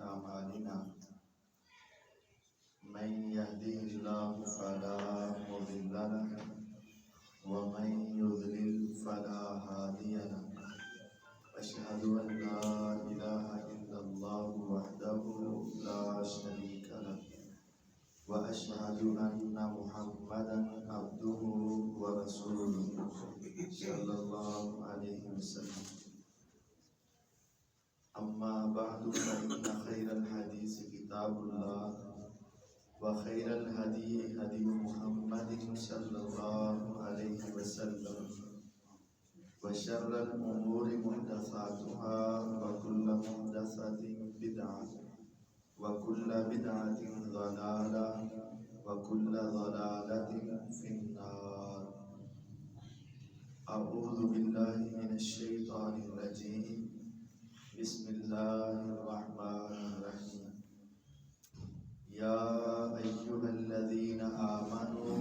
أعمالنا من يهده الله فلا مضل له ومن يضلل فلا هادي له أشهد أن لا إله إلا الله وحده لا شريك له وأشهد أن محمدا عبده ورسوله صلى الله عليه وسلم أما بعد فإن خير الحديث كتاب الله وخير الهدي هدي محمد صلى الله عليه وسلم وشر الأمور محدثاتها وكل محدثة بدعة وكل بدعة ضلالة وكل ضلالة في النار. أعوذ بالله من الشيطان الرجيم. بسم الله الرحمن الرحيم. يا أيها الذين آمنوا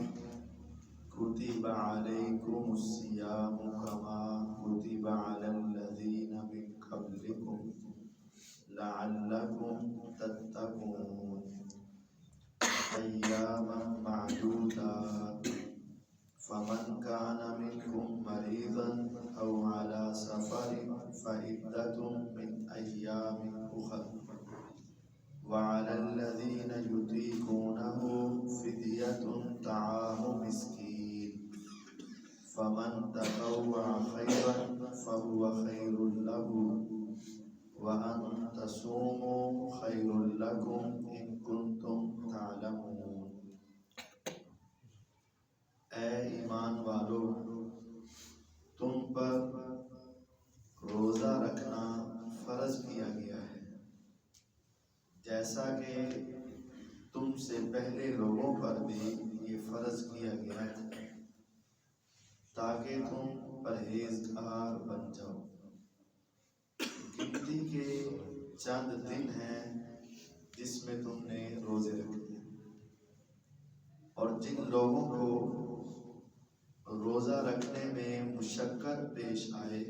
كتب عليكم الصيام كما كتب على الذين من قبلكم لعلكم تتقون أياما معدودات فمن كان منكم مريضا أو على سفر فعدة من أيام أخر وعلى الذين يطيقونه فدية طعام مسكين فمن تطوع خيرا فهو خير له وأن تصوموا خير لكم إن كنتم تعلمون. اے ایمان والو، تم پر روزہ رکھنا فرض کیا گیا ہے جیسا کہ تم سے پہلے لوگوں پر بھی یہ فرض کیا گیا ہے تاکہ تم پرہیزگار بن جاؤ. گنتی کے چند دن ہیں جس میں تم نے روزے رکھے ہیں، اور جن لوگوں کو روزہ رکھنے میں مشقت پیش آئے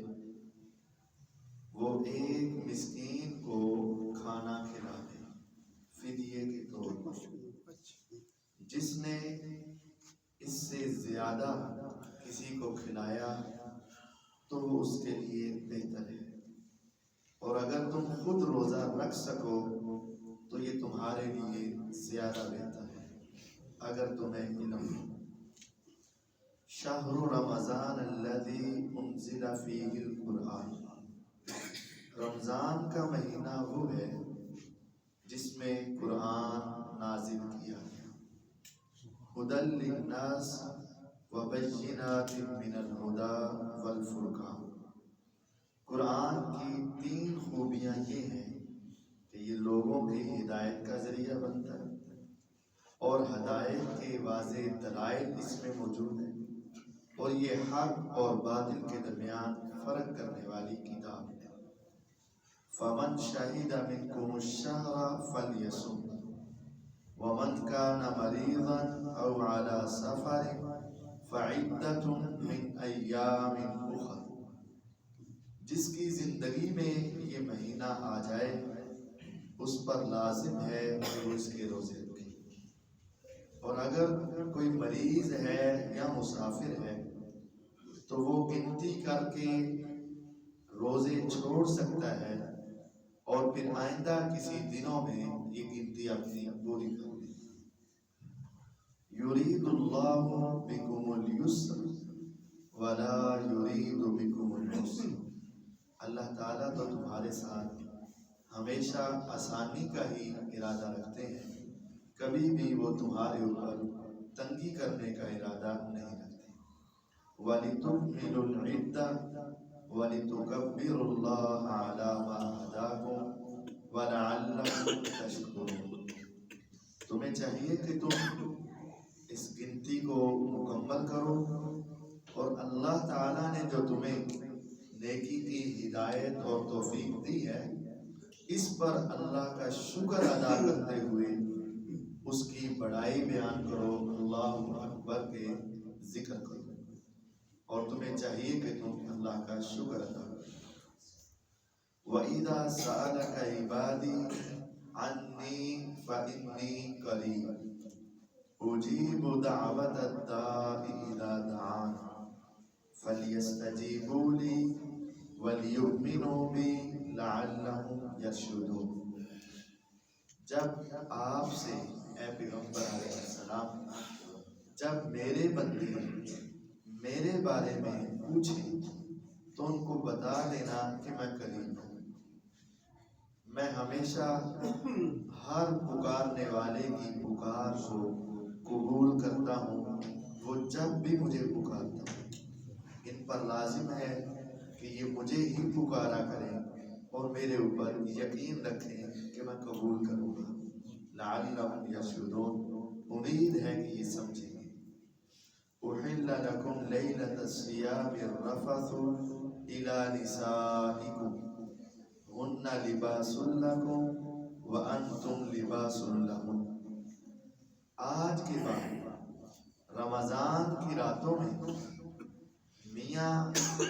وہ ایک مسکین کو کھانا کھلا دے فدیے کے طور پر. جس نے اس سے زیادہ کسی کو کھلایا تو وہ اس کے لیے بہتر ہے، اور اگر تم خود روزہ رکھ سکو تو یہ تمہارے لیے زیادہ بہتر ہے اگر تمہیں علم ہو. شہر رمضان الذی انزل فیہ القرآن، رمضان کا مہینہ وہ ہے جس میں قرآن نازل کیا گیا. ھدی للناس وبینات من الھدی والفرقان. قرآن کی 3 خوبیاں یہ ہیں کہ یہ لوگوں کی ہدایت کا ذریعہ بنتا ہے اور ہدایت کے واضح دلائل اس میں موجود ہیں، اور یہ حق اور باطل کے درمیان فرق کرنے والی کتاب ہے. فمن شہد منکم الشہر فلیصم ومن کان مریضا او علی سفر فعدۃ من ایام اخر. جس کی زندگی میں یہ مہینہ آ جائے اس پر لازم ہے کہ وہ اس کے روزے رکھے، اور اگر کوئی مریض ہے یا مسافر ہے تو وہ گنتی کر کے روزے چھوڑ سکتا ہے اور پھر آئندہ کسی دنوں میں یہ گنتی اپنی پوری کر لے. یرید اللہ بکم اليسر ولا یرید بکم العسر. اللہ تعالیٰ تو تمہارے ساتھ ہمیشہ آسانی کا ہی ارادہ رکھتے ہیں، کبھی بھی وہ تمہارے اوپر تنگی کرنے کا ارادہ نہیں رکھتے. وَلِتُكْمِلُوا الْعِدَّةَ وَلِتُكَبِّرُوا اللَّهَ عَلَى مَا هَدَاكُمْ وَلَعَلَّكُمْ تَشْكُرُونَ. تمہیں چاہیے کہ تم اس گنتی کو مکمل کرو، اور اللہ تعالیٰ نے جو تمہیں نیکی کی ہدایت اور توفیق دی ہے اس پر اللہ کا شکر ادا کرتے ہوئے اس کی بڑائی بیان کرو، اللہ اکبر کے ذکر کرو، اور تمہیں چاہیے کہ تم اللہ کا شکر ادا کرو. وَإِذَا سَأَلَكَ عِبَادِي عني فإني قريب أجيب دعوة الداع إذا دعان فليستجيبوا لي وَلْيُؤْمِنُوا بِي لَعَلَّهُمْ يَرْشُدُونَ۔ جب آپ سے اے پیغمبر علیہ السلام جب میرے بندے میرے بارے میں پوچھیں تو ان کو بتا دینا کہ میں قریب ہوں، میں ہمیشہ ہر پکارنے والے کی پکار کو قبول کرتا ہوں، وہ جب بھی مجھے پکارتا ہوں۔ ان پر لازم ہے کہ یہ مجھے ہی پکارا کریں اور میرے اوپر یقین رکھیں کہ میں قبول کروں گا۔ لعلہم یرشدون، امید ہے کہ یہ سمجھیں گے۔ احل لکم لیلۃ الصیام الرفث الی نسائکم ہن لباس لکم وانتم لباس لہن۔ آج کے بعد رمضان کی راتوں میں میاں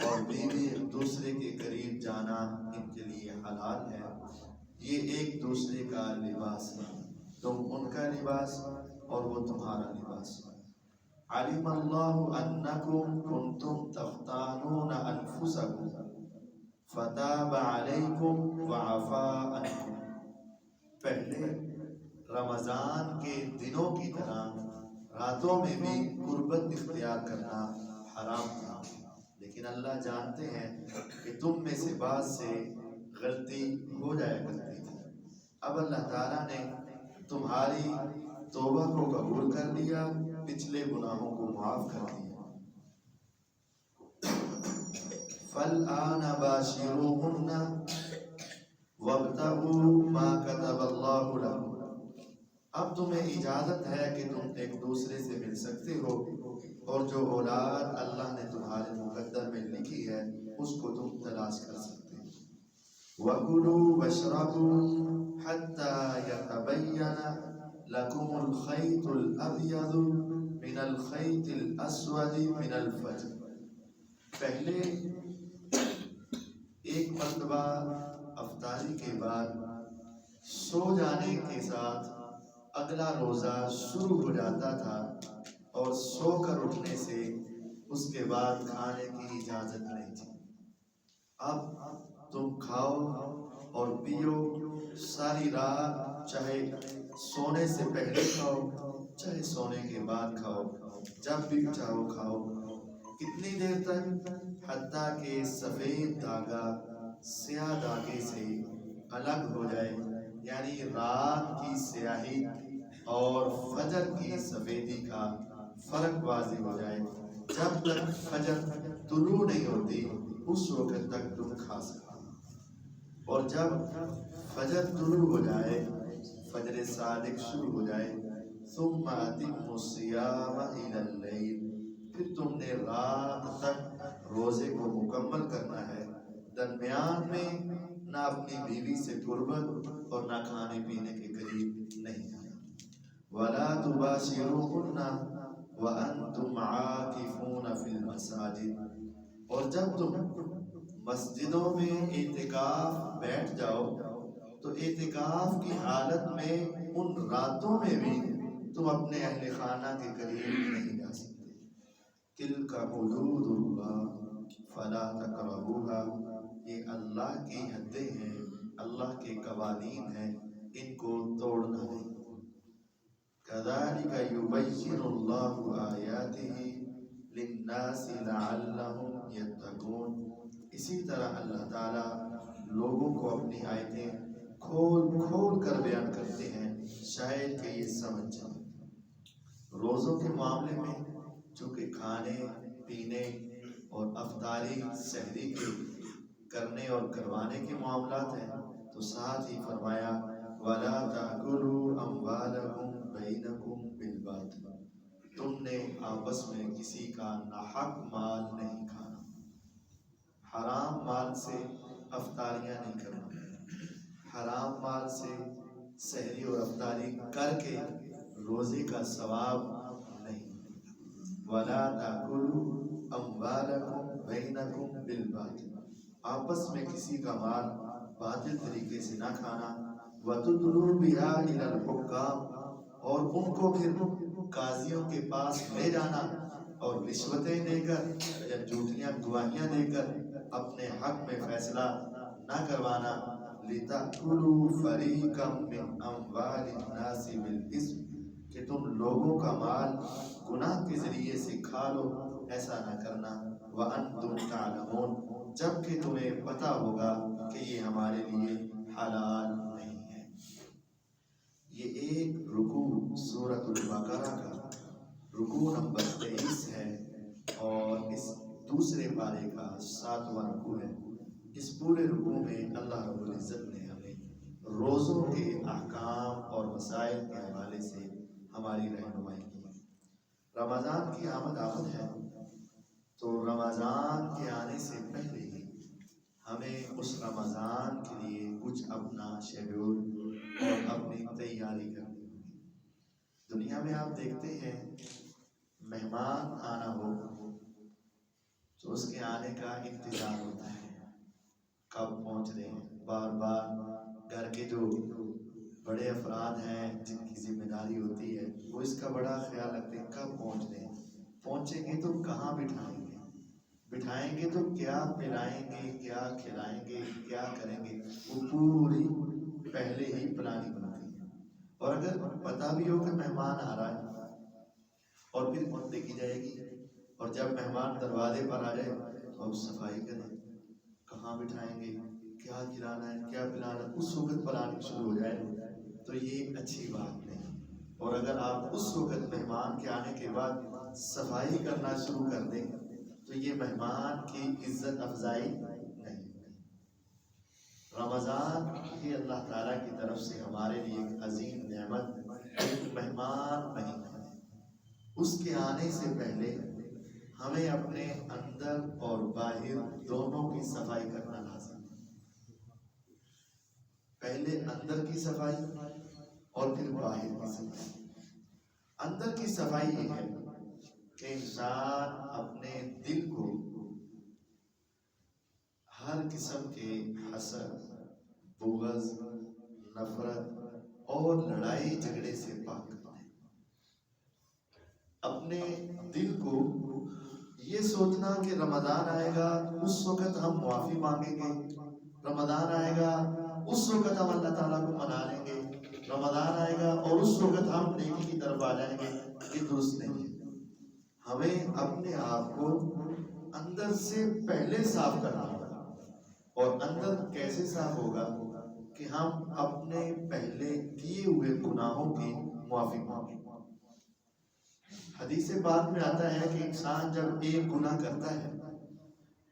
اور بیوی ایک دوسرے کے قریب جانا ان کے لیے حلال ہے، یہ ایک دوسرے کا لباس ہے، تم ان کا لباس اور وہ تمہارا لباس۔ علم اللہ انکم کنتم تختانون انفسکم فتاب علیکم وعفا عنکم۔ پہلے رمضان کے دنوں کی طرح راتوں میں بھی قربت اختیار کرنا حرام تھا، لیکن اللہ جانتے ہیں کہ تم میں سے بعض سے غلطی ہو جایا کرتی تھی۔ اب اللہ تعالیٰ نے تمہاری توبہ کو قبول کر لیا، پچھلے گناہوں کو معاف کر دیا۔ فَالْآنَ بَاشِرُوهُنَّ وَابْتَغُوا مَا كَتَبَ اللَّهُ لَكُمْ۔ اب تمہیں اجازت ہے کہ تم ایک دوسرے سے مل سکتے ہو اور جو اولاد اللہ نے تمہارے مقدر میں لکھی ہے اس کو تم تلاش کر سکتے ہو۔ وَكُلُوا وَاشْرَبُوا حَتَّى يَتَبَيَّنَ لَكُمُ الْخَيْطُ الْأَبْيَضُ مِنَ الْخَيْطِ الْأَسْوَدِ مِنَ الْفَجْرِ۔ پہلے ایک مرتبہ افطاری کے بعد سو جانے کے ساتھ اگلا روزہ شروع ہو جاتا تھا اور سو کر اٹھنے سے اس کے بعد کھانے کی اجازت نہیں تھی۔ اب تم کھاؤ اور پیو ساری رات، چاہے سونے سے پہلے کھاؤ چاہے سونے کے بعد کھاؤ، جب بھی چاہو کھاؤ۔ کتنی دیر تک؟ حتیٰ کہ سفید دھاگا سیاہ دھاگے سے الگ ہو جائے، یعنی رات کی سیاہی اور فجر کی سفیدی کا فرق واضح ہو جائے۔ جب تک فجر طلوع نہیں ہوتی اس وقت تک تم کھا سکتے، اور جب فجر طلوع ہو جائے، فجر صادق شروع ہو جائے، ثم اتموا الصیام الی اللیل، پھر تم نے رات تک روزے کو مکمل کرنا ہے، درمیان میں نہ اپنی بیوی سے قربت اور نہ کھانے پینے کے قریب نہیں جانا۔ وَلَا تُبَاشِرُوهُنَّ وَأَنْتُمْ عَاكِفُونَ فِي الْمَسَاجِدِ، اور جب تم مسجدوں میں اعتکاف بیٹھ جاؤ تو اعتکاف کی حالت میں ان راتوں میں بھی تم اپنے اہل خانہ کے قریب نہیں جا سکتے۔ تِلْكَ حُدُودُ اللَّهِ فَلَا تَقْرَبُوهَا، یہ اللہ کی حدیں ہیں، اللہ کے قوانین ہیں، ان کو توڑنا نہیں۔ كَذَلِكَ يُبَيِّنُ اللَّهُ آيَاتِهِ لِلنَّاسِ لَعَلَّهُمْ يَتَّقُونَ، اسی طرح اللہ تعالیٰ لوگوں کو اپنی آیتیں کھول کھول کر بیان کرتے ہیں شاید کہ یہ سمجھ جائیں۔ روزوں کے معاملے میں چونکہ کھانے پینے اور افطاری سحری کے کرنے اور کروانے کے معاملات ہیں، تو ساتھ ہی فرمایا وَلَا تَأْكُلُوا أَمْوَالَكُمْ بَيْنَكُمْ بِالْبَاطِلِ، تم نے آپس میں کسی کا ناحق مال نہیں کھانا، حرام مال سے افطاریاں نہیں کرنا، حرام مال سے سحری اور افطاری کر کے روزے کا ثواب نہیں۔ وَلَا تَأْكُلُوا أَمْوَالَكُمْ بَيْنَكُمْ بِالْبَاطِلِ، آپس میں کسی کا مال باطل طریقے سے نہ کھانا۔ وَتُدْلُوا بِهَا إِلَى الْحُكَّامِ، اور ان کو پھر قاضیوں کے پاس لے جانا اور رشوتیں دے کر یا جھوٹیاں گواہیاں دے کر اپنے حق میں فیصلہ نہ کروانا. لِتَأْكُلُوا فَرِيقًا مِّنْ أَمْوَالِ النَّاسِ بِالْإِثْمِ، کہ تم لوگوں کا مال گناہ کے ذریعے سے کھا لو، ایسا نہ کرنا. وَأَنْتُمْ تَعْلَمُونَ، جبکہ تمہیں پتہ ہوگا کہ یہ ہمارے لیے حلال نہیں ہے. یہ ایک رکوع سورۃ البقرہ کا رکوع نمبر 23 ہے اور اس دوسرے پارے کا 7واں رکوع ہے. اس پورے رکوع میں اللہ رب العزت نے ہمیں روزوں کے احکام اور مسائل کے حوالے سے ہماری رہنمائی کی. رمضان کی آمد ہے، تو رمضان کے آنے سے پہلے ہی ہمیں اس رمضان کے لیے کچھ اپنا شیڈول اور اپنی تیاری کرنی ہوگی. دنیا میں آپ دیکھتے ہیں مہمان آنا ہو تو اس کے آنے کا انتظار ہوتا ہے، کب پہنچ رہے ہیں. بار بار گھر کے جو بڑے افراد ہیں جن کی ذمہ داری ہوتی ہے وہ اس کا بڑا خیال رکھتے ہیں کب پہنچ رہے ہیں. پہنچیں گے تو کہاں بٹھائیں گے تو کیا پلائیں گے، کیا کھلائیں گے، کیا کریں گے، وہ پوری پہلے ہی پلاننگ بناتی ہے. اور اگر پتہ بھی ہو کہ مہمان آ رہا ہے اور پھر دیکھی جائے گی، اور جب مہمان دروازے پر آ جائے تو اب صفائی کریں، کہاں بٹھائیں گے، کیا کھلانا ہے، کیا پلانا ہے، اس وقت پلاننگ شروع ہو جائے تو یہ اچھی بات نہیں. اور اگر آپ اس وقت مہمان کے آنے کے بعد صفائی کرنا شروع کر دیں تو یہ مہمان کی عزت افزائی نہیں. رمضان یہ اللہ تعالیٰ کی طرف سے ہمارے لیے ایک عظیم نعمت، ایک مہمان مہینہ ہے. اس کے آنے سے پہلے ہمیں اپنے اندر اور باہر دونوں کی صفائی کرنا لازم ہے. پہلے اندر کی صفائی اور پھر باہر کی صفائی. اندر کی صفائی یہ ہے کہ انسان اپنے دل کو ہر قسم کے حسد، بغض، نفرت اور لڑائی جھگڑے سے پاک کرے. اپنے دل کو یہ سوچنا کہ رمضان آئے گا اس وقت ہم معافی مانگیں گے، رمضان آئے گا اس وقت ہم اللہ تعالیٰ کو منا لیں گے، رمضان آئے گا اور اس وقت ہم نیکی کی طرف آ جائیں گے، یہ درست نہیں ہے. ہمیں اپنے آپ کو اندر سے پہلے صاف کرنا ہوگا. اور اندر کیسے صاف ہوگا کہ ہم اپنے پہلے کیے ہوئے گناہوں کی معافی مانگیں. حدیث پاک میں آتا ہے کہ انسان جب ایک گناہ کرتا ہے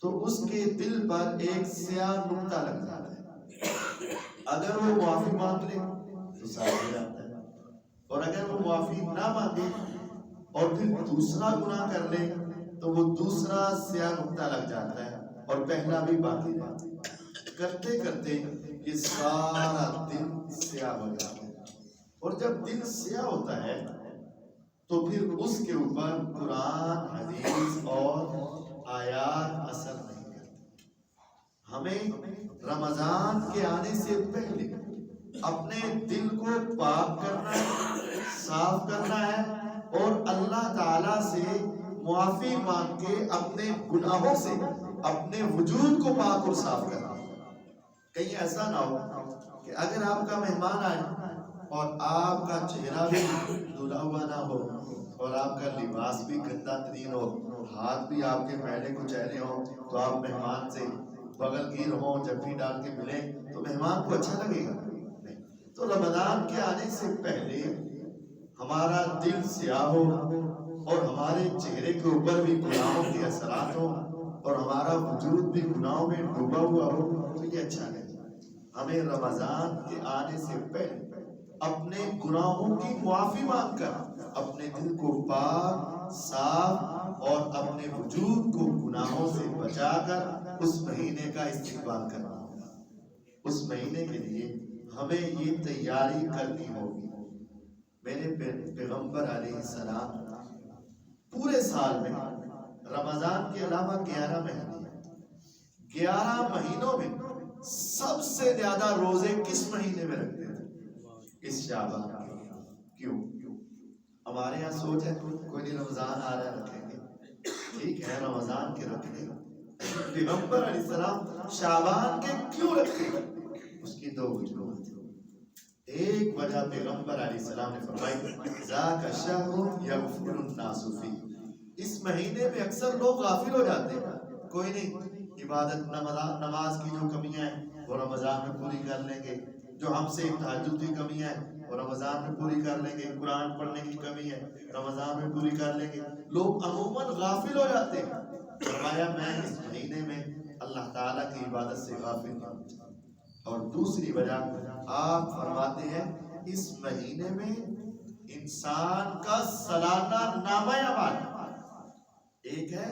تو اس کے دل پر ایک سیاہ نقطہ لگ جاتا ہے. اگر وہ معافی مانگ لے تو صاف ہو جاتا ہے، اور اگر وہ معافی نہ مانگے اور پھر دوسرا گناہ کر لے تو وہ دوسرا سیاہ نقطہ لگ جاتا ہے اور پہلا بھی باقی رہتا ہے. کرتے کرتے یہ سارا دل سیاہ ہو جاتا ہے. اور جب دل سیاہ ہوتا ہے تو پھر اس کے اوپر قرآن، حدیث اور آیات اثر نہیں کرتی. ہمیں رمضان کے آنے سے پہلے اپنے دل کو پاک کرنا ہے، صاف کرنا ہے اور اللہ تعالیٰ سے معافی مانگ کے اپنے گناہوں سے اپنے وجود کو پاک اور صاف کرنا. کہیں ایسا نہ ہو کہ اگر آپ کا مہمان آئے اور آپ کا چہرہ بھی دھلا ہوا نہ ہو اور آپ کا لباس بھی گندا ترین ہو، ہاتھ بھی آپ کے میلے کچیلے ہوں، تو آپ مہمان سے بغل گیر ہوں، جفی ڈال کے ملیں تو مہمان کو اچھا لگے گا نہیں. تو رمضان کے آنے سے پہلے ہمارا دل سیاہ ہو اور ہمارے چہرے کے اوپر بھی گناہوں کے اثرات ہوں اور ہمارا وجود بھی گناہوں میں ڈوبا ہوا ہو تو یہ اچھا نہیں. ہمیں رمضان کے آنے سے پہلے اپنے گناہوں کی معافی مانگ کر اپنے دل کو پاک، صاف اور اپنے وجود کو گناہوں سے بچا کر اس مہینے کا استقبال کرنا ہوگا. اس مہینے کے لیے ہمیں یہ تیاری کرنی ہوگی. میرے پیغمبر علیہ السلام پورے سال میں رمضان کے علاوہ 11 مہینے، 11 مہینوں میں سب سے زیادہ روزے کس مہینے میں رکھتے تھے؟ اس شعبان کے. کیوں؟ ہمارے یہاں سوچ ہے کوئی نہیں رمضان آ رہا ہے رکھیں گے، ٹھیک ہے رمضان کے رکھ لیں. پیغمبر علیہ السلام شعبان کے کیوں رکھے؟ اس کی دو وجوہات. ایک وجہ پیغمبر علیہ السلام نے فرمائی ذاک شہر یغفل الناس فیہ، اس مہینے میں اکثر لوگ غافل ہو جاتے ہیں. کوئی نہیں عبادت نماز کی جو کمیاں ہیں وہ رمضان میں پوری کر لیں گے، جو ہم سے تہجد کی کمیاں ہیں وہ رمضان میں پوری کر لیں گے، قرآن پڑھنے کی کمی ہے رمضان میں پوری کر لیں گے. لوگ عموماً غافل ہو جاتے ہیں. فرمایا میں اس مہینے میں اللہ تعالیٰ کی عبادت سے غافل نہ ہوں. اور دوسری وجہ آپ فرماتے ہیں اس مہینے میں انسان کا سالانہ نامہ اعمال، ایک ہے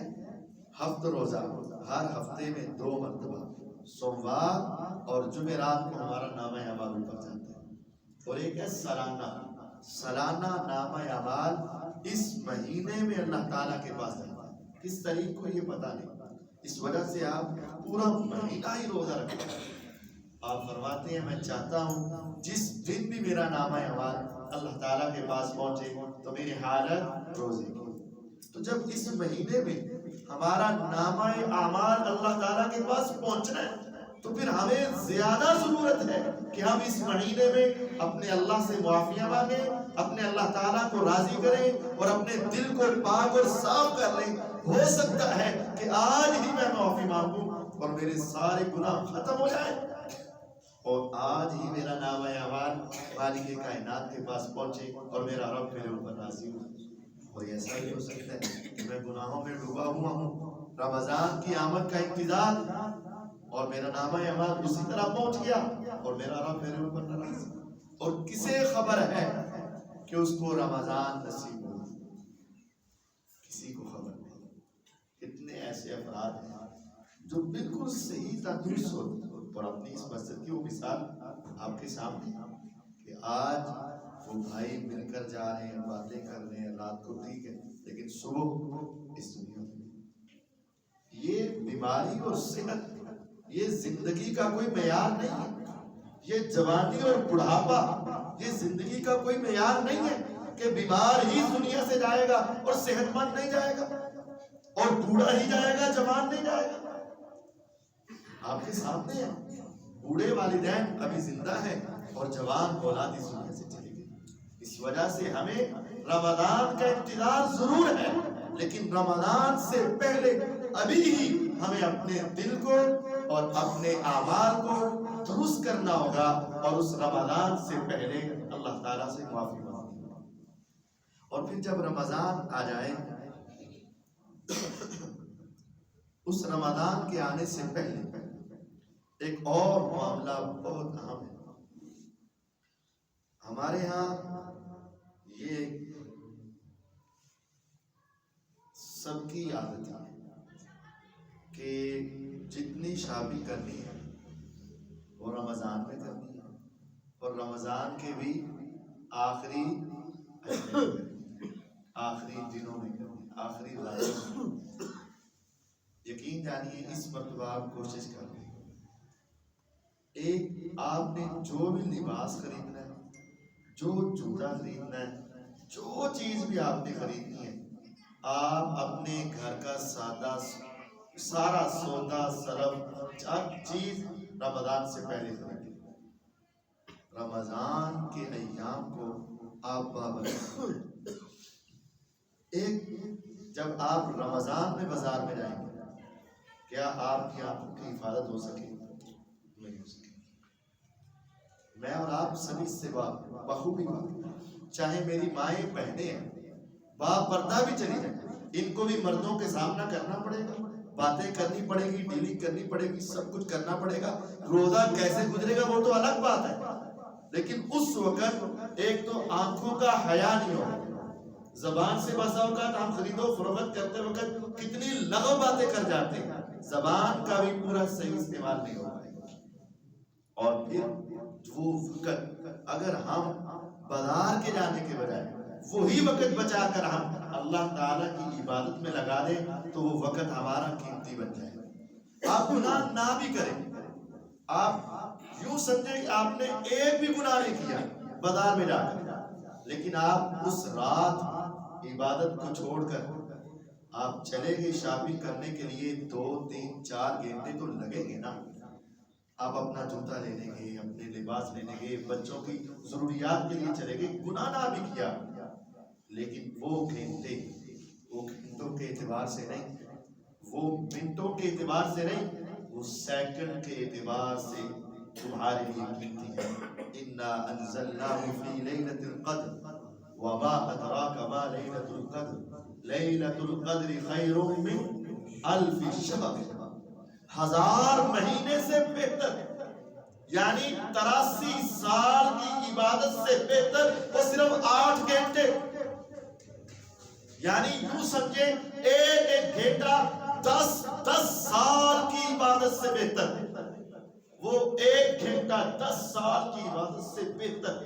ہفت روزہ، ہر ہفتے میں 2 مرتبہ سوموار اور جمعرات کو ہمارا نامہ اعمال اوپر جاتا ہے، اور ایک ہے سالانہ نامہ اعمال اس مہینے میں اللہ تعالیٰ کے پاس جاتا ہے. کس تاریخ کو یہ پتہ نہیں، اس وجہ سے آپ پورا مہینہ ہی روزہ رکھتے ہیں. آپ فرماتے ہیں میں چاہتا ہوں جس دن بھی میرا نامہ اعمال اللہ تعالیٰ کے پاس پہنچے تو میری حالت روزے کی. تو جب اس مہینے میں ہمارا نامہ اعمال اللہ تعالیٰ کے پاس پہنچنا ہے تو پھر ہمیں زیادہ ضرورت ہے کہ ہم اس مہینے میں اپنے اللہ سے معافیاں مانگیں، اپنے اللہ تعالیٰ کو راضی کریں اور اپنے دل کو پاک اور صاف کر لیں. ہو سکتا ہے کہ آج ہی میں معافی مانگوں اور میرے سارے گناہ ختم ہو جائیں اور آج ہی میرا نامہ اعمال مالک کائنات کے پاس پہنچے اور میرا رب میرے اوپر راضی ہو. اور ایسا بھی ہو سکتا ہے کہ میں گناہوں میں ڈوبا ہوا ہوں، رمضان کی آمد کا انتظار، اور میرا نامہ اعمال اسی طرح پہنچ گیا اور میرا رب میرے اوپر ناراض. اور کسے خبر ہے کہ اس کو رمضان نصیب ہو؟ کسی کو خبر نہیں. کتنے ایسے افراد ہیں جو بالکل صحیح تندرست ہوتے ہیں، اور اپنی اس مسجد کی وہ مثال آپ کے سامنے کہ آج وہ بھائی مل کر جا رہے ہیں، باتیں کر رہے ہیں، رات کو ٹھیک ہے لیکن صبح اس دنیا میں. یہ بیماری اور صحت یہ زندگی کا کوئی معیار نہیں ہے. یہ جوانی اور بڑھاپا یہ زندگی کا کوئی معیار نہیں ہے کہ بیمار ہی دنیا سے جائے گا اور صحت مند نہیں جائے گا، اور بوڑھا ہی جائے گا جوان نہیں جائے گا. آپ کے سامنے ہے بوڑھے والدین ابھی زندہ ہیں اور جوان اولاد اس دنیا سے چلی گئی. اس وجہ سے ہمیں رمضان کا انتظار ضرور ہے، لیکن رمضان سے پہلے ابھی ہی ہمیں اپنے دل کو اور اپنے اعمال کو درست کرنا ہوگا اور اس رمضان سے پہلے اللہ تعالیٰ سے معافی مانگنی ہوگی. اور پھر جب رمضان آ جائے، اس رمضان کے آنے سے پہلے ایک اور معاملہ بہت اہم ہے. ہمارے ہاں یہ سب کی عادت ہے کہ جتنی شادی کرنی ہے وہ رمضان میں کرنی ہے، اور رمضان کے بھی آخری دنوں میں کرنی، آخری راتوں میں. یقین جانیے اس مرتبہ آپ کوشش کر رہے ہیں، ایک آپ نے جو بھی لباس خریدنا ہے، جو جوتا خریدنا ہے، جو چیز بھی آپ نے خریدنی ہے، آپ اپنے گھر کا سارا سودا صرف چیز رمضان سے پہلے خریدیں. رمضان کے ایام کو آپ پابند. ایک جب آپ رمضان میں بازار میں جائیں گے، کیا آپ کی آنکھوں کی حفاظت ہو سکے؟ نہیں ہو سکے. میں اور آپ سبھی سے بخوبی چاہے میری مائیں بہنیں ہیں، باپ پردہ بھی چلی جائیں، ان کو بھی مردوں کے سامنا کرنا پڑے گا، باتیں کرنی پڑے گی، ڈیلنگ کرنی پڑے گی، سب کچھ کرنا پڑے گا. روزہ کیسے گزرے گا وہ تو الگ بات ہے، لیکن اس وقت ایک تو آنکھوں کا حیا نہیں ہوگا. زبان سے بسا اوقات ہم خرید و فروخت کرتے وقت کتنی لغو باتیں کر جاتے ہیں، زبان کا بھی پورا صحیح استعمال نہیں ہوگا. اور پھر وہ وقت اگر ہم بازار کے جانے کے بجائے وہی وقت بچا کر ہم اللہ تعالیٰ کی عبادت میں لگا دیں تو وہ وقت ہمارا قیمتی بن جائے. آپ گناہ نہ بھی کریں، آپ یوں سمجھیں کہ آپ نے ایک بھی گناہ نہیں کیا بازار میں جا کر، لیکن آپ اس رات عبادت کو چھوڑ کر آپ چلے گئے شاپنگ کرنے کے لیے، 2 3 4 گھنٹے تو لگیں گے نا. آپ اپنا جوتا لینے گئے، اپنے لباس لینے گئے، بچوں کی ضروریات کے لیے چلے گئے، گناہ نہ بھی کیا، لیکن وہ گھنٹے وہ گھنٹوں کے اعتبار سے نہیں، وہ منٹوں کے اعتبار سے نہیں، وہ سیکنڈ کے اعتبار سے تمہارے لیے قیمتی ہے. انا انزلناه فی لیلۃ القدر وما ادراک ما لیلۃ القدر لیلۃ القدر خیر من الف شہر، 1000 مہینے سے بہتر، یعنی 83 سال کی عبادت سے بہتر وہ صرف 8 گھنٹے. یعنی یوں سمجھے ایک ایک گھنٹہ 10 سال کی عبادت سے بہتر، وہ ایک گھنٹہ 10 سال کی عبادت سے بہتر.